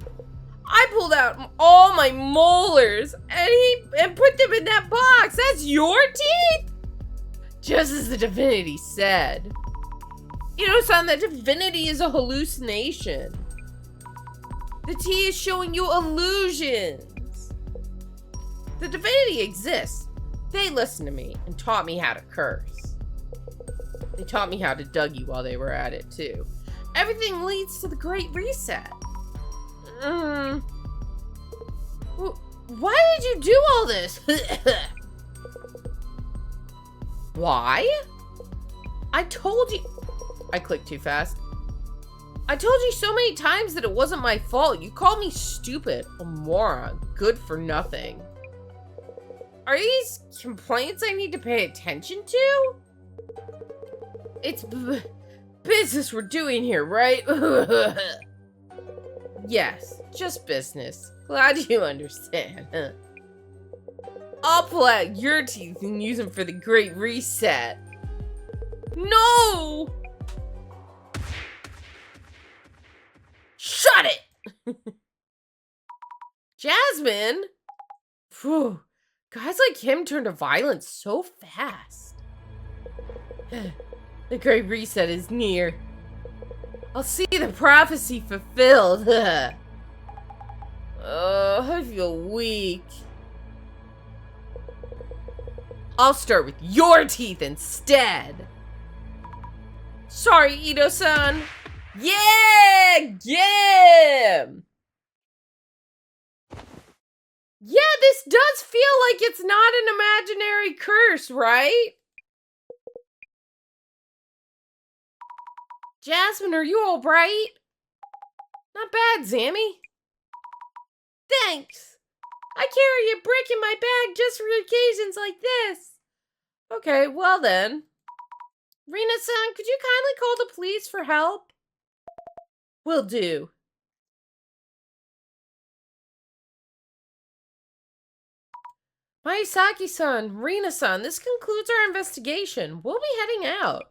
[SPEAKER 1] I pulled out all my molars and put them in that box. That's your teeth? Just as the divinity said. Ito-san, the divinity is a hallucination. The tea is showing you illusions. The divinity exists. They listened to me and taught me how to curse. They taught me how to Dougie while they were at it too. Everything leads to the Great Reset. Why did you do all this? Why? I told you. I clicked too fast. I told you so many times that it wasn't my fault. You called me stupid, a moron, good for nothing. Are these complaints I need to pay attention to? It's business we're doing here, right? Yes, just business. Glad you understand. I'll pull out your teeth and use them for the Great Reset. No! Shut it! Jasmine? Phew. Guys like him turn to violence so fast. The Great Reset is near. I'll see the prophecy fulfilled. I feel weak. I'll start with your teeth instead. Sorry, Ito-san. Yeah! Get him! Yeah, this does feel like it's not an imaginary curse, right? Jasmine, are you alright? Not bad, Zammy. Thanks. I carry a brick in my bag just for occasions like this. Okay, well then. Rina-san, could you kindly call the police for help? Will do. Maisaki-san, Rina-san, this concludes our investigation. We'll be heading out.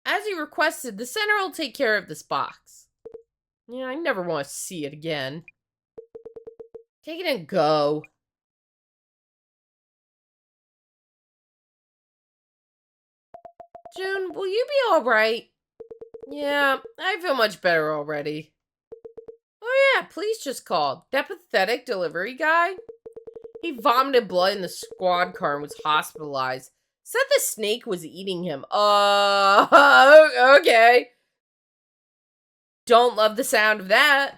[SPEAKER 1] As you requested, the center will take care of this box. Yeah, I never want to see it again. Take it and go. June, will you be alright? Yeah, I feel much better already. Oh yeah, police just called. That pathetic delivery guy? He vomited blood in the squad car and was hospitalized. Said the snake was eating him. Okay. Don't love the sound of that.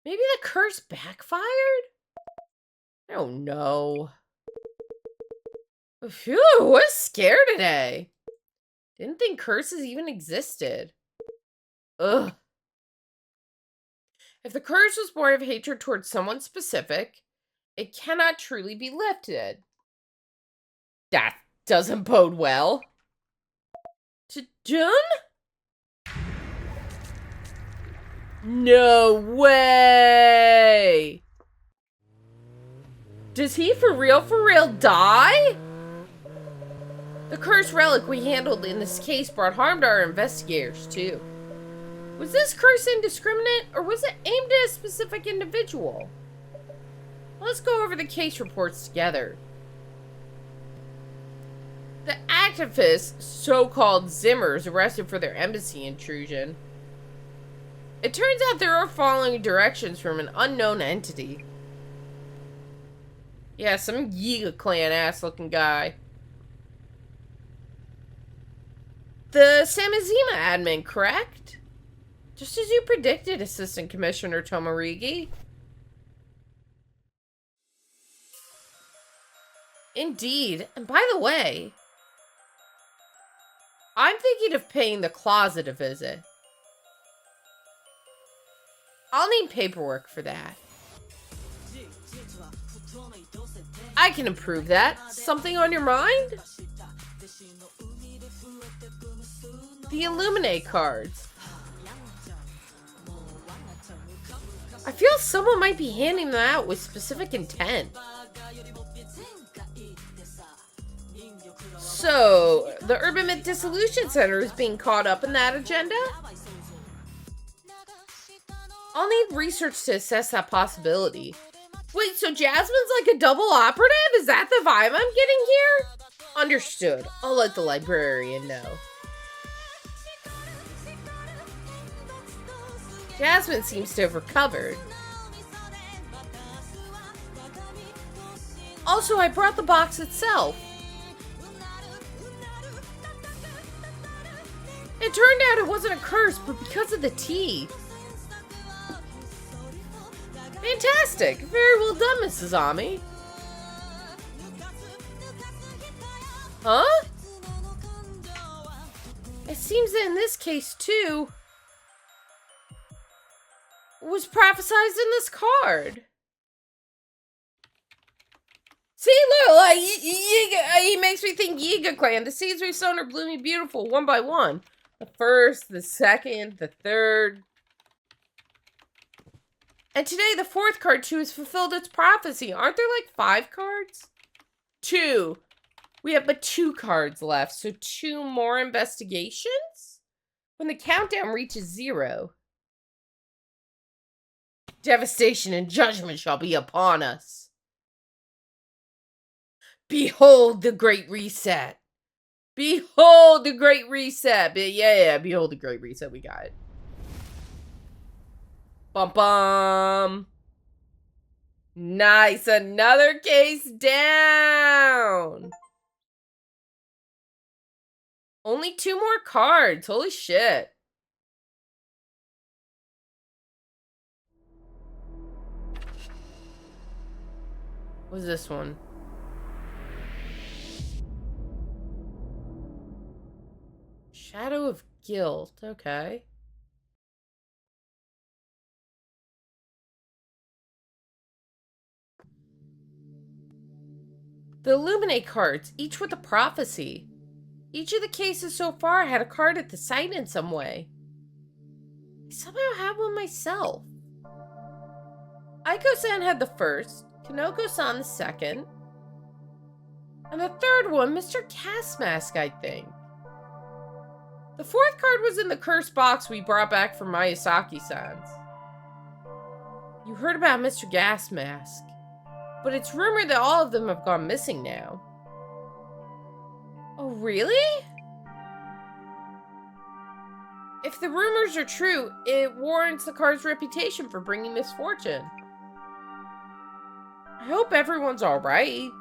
[SPEAKER 1] Maybe the curse backfired? I don't know. Phew, what a scare today. Didn't think curses even existed. Ugh. If the curse was born of hatred towards someone specific, it cannot truly be lifted. That doesn't bode well. Jun? No way! Does he for real die? The cursed relic we handled in this case brought harm to our investigators, too. Was this curse indiscriminate, or was it aimed at a specific individual? Let's go over the case reports together. The activists, so-called Zimmers, arrested for their embassy intrusion. It turns out they were following directions from an unknown entity. Yeah, some Yiga clan ass-looking guy. The Samizima admin, correct? Just as you predicted, Assistant Commissioner Tomorigi. Indeed. And by the way, I'm thinking of paying the closet a visit. I'll need paperwork for that. I can improve that. Something on your mind? The Illuminate cards. I feel someone might be handing them out with specific intent. So, the Urban Myth Dissolution Center is being caught up in that agenda? I'll need research to assess that possibility. Wait, so Jasmine's like a double operative? Is that the vibe I'm getting here? Understood. I'll let the librarian know. Jasmine seems to have recovered. Also, I brought the box itself. It turned out it wasn't a curse, but because of the tea. Fantastic! Very well done, Mrs. Ami. Huh? It seems that in this case, too, was prophesized in this card. See, look, like, he makes me think Yiga Clan. The seeds we've sown are blooming beautiful, one by one. The first, the second, the third. And today, the fourth card, too, has fulfilled its prophecy. Aren't there, like, 5 cards? 2. We have but 2 cards left, so 2 more investigations? When the countdown reaches 0. Devastation and judgment shall be upon us. Behold the Great Reset. Behold the Great Reset. Yeah, behold the Great Reset. We got it. Bum bum. Nice. Another case down. Only 2 more cards. Holy shit. What's this one? Shadow of Guilt. Okay. The Illuminate cards, each with a prophecy. Each of the cases so far had a card at the site in some way. I somehow have one myself. Aiko-san had the first, Kanoko-san the second, and the third one, Mr. Gasmask, I think. The fourth card was in the cursed box we brought back from Miyazaki-san's. You heard about Mr. Gasmask, but it's rumored that all of them have gone missing now. Oh, really? If the rumors are true, it warrants the card's reputation for bringing misfortune. I hope everyone's alright.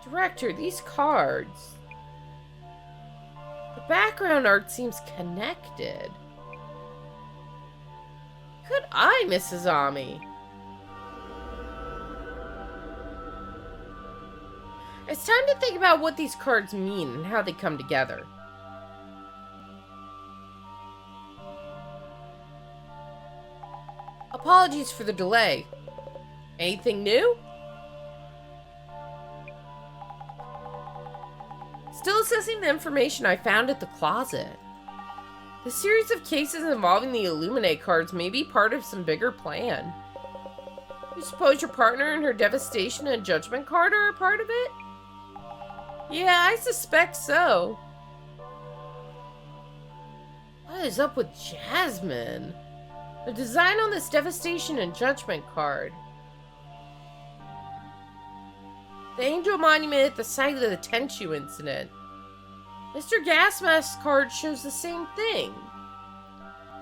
[SPEAKER 1] Director, these cards. The background art seems connected. Good eye, Mrs. Ami. It's time to think about what these cards mean and how they come together. Apologies for the delay. Anything new? Still assessing the information I found at the closet. The series of cases involving the Illuminate cards may be part of some bigger plan. You suppose your partner and her Devastation and Judgment card are a part of it? Yeah, I suspect so. What is up with Jasmine? The design on this Devastation and Judgment card. The Angel Monument at the site of the Tenchu incident. Mr. Gasmask's card shows the same thing.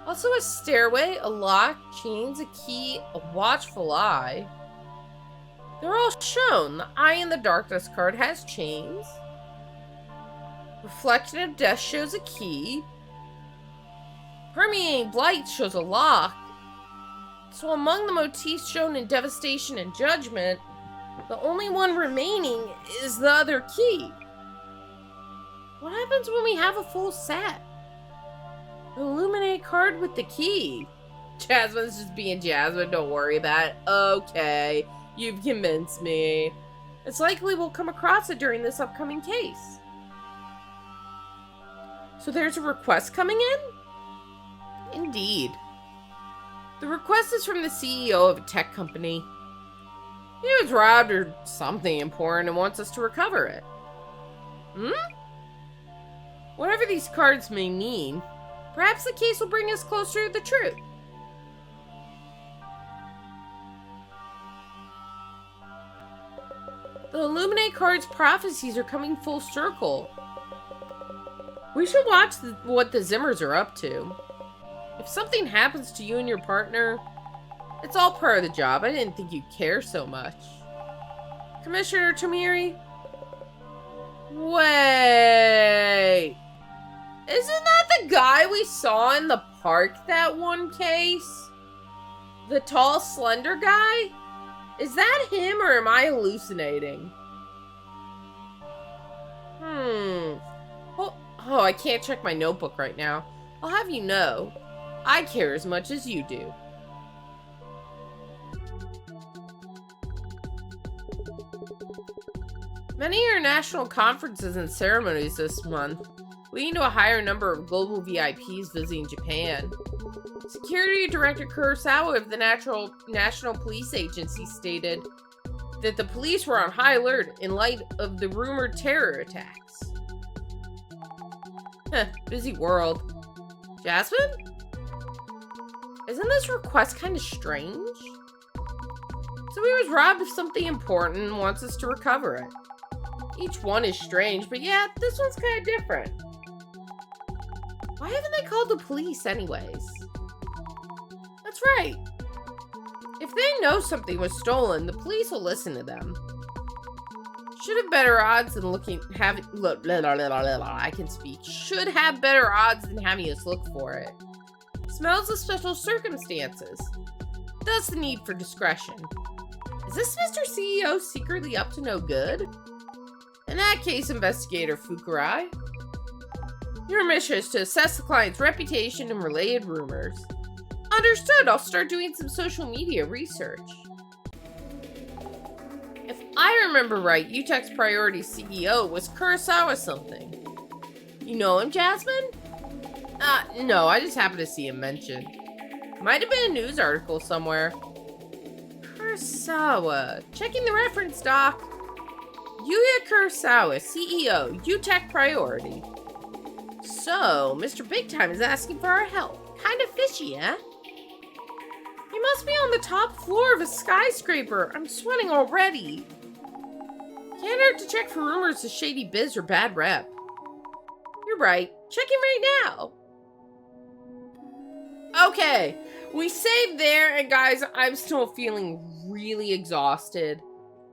[SPEAKER 1] Also a stairway, a lock, chains, a key, a watchful eye. They're all shown. The Eye in the Darkness card has chains. Reflection of Death shows a key. Permeating Blight shows a lock. So among the motifs shown in Devastation and Judgment, the only one remaining is the other key. What happens when we have a full set? The Illuminate card with the key. Jasmine's just being Jasmine, don't worry about it. Okay, you've convinced me. It's likely we'll come across it during this upcoming case. So there's a request coming in? Indeed. The request is from the CEO of a tech company. He was robbed or something important and wants us to recover it. Whatever these cards may mean, perhaps the case will bring us closer to the truth. The Illuminate card's prophecies are coming full circle. We should watch what the Zimmers are up to. If something happens to you and your partner, it's all part of the job. I didn't think you'd care so much. Commissioner Tomiri? Wait. Isn't that the guy we saw in the park that one case? The tall, slender guy? Is that him or am I hallucinating? Oh, I can't check my notebook right now. I'll have you know, I care as much as you do. Many international conferences and ceremonies this month, leading to a higher number of global VIPs visiting Japan. Security Director Kurosawa of the National Police Agency stated that the police were on high alert in light of the rumored terror attacks. Busy world. Jasmine? Isn't this request kind of strange? So he was robbed of something important and wants us to recover it. Each one is strange, but yeah, this one's kind of different. Why haven't they called the police anyways? That's right. If they know something was stolen, the police will listen to them. Should have better odds than Should have better odds than having us look for it. Smells of special circumstances. Thus the need for discretion. Is this Mr. CEO secretly up to no good? In that case, Investigator Fukurai, your mission is to assess the client's reputation and related rumors. Understood, I'll start doing some social media research. I remember right, UTech's priority CEO was Kurosawa something. You know him, Jasmine? No, I just happened to see him mentioned. Might have been a news article somewhere. Kurosawa. Checking the reference, Doc. Yuya Kurosawa, CEO, UTech priority. So, Mr. Big Time is asking for our help. Kinda fishy, eh? He must be on the top floor of a skyscraper. I'm sweating already. Can't hurt to check for rumors of shady biz or bad rep. You're right. Checking right now. Okay, we saved there, and guys, I'm still feeling really exhausted.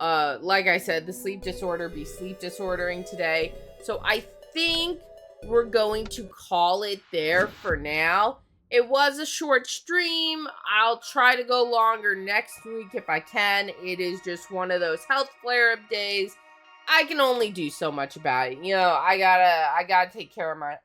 [SPEAKER 1] Like I said, the sleep disorder be sleep disordering today. So I think we're going to call it there for now. It was a short stream. I'll try to go longer next week if I can. It is just one of those health flare-up days. I can only do so much about it. You know, I gotta take care of my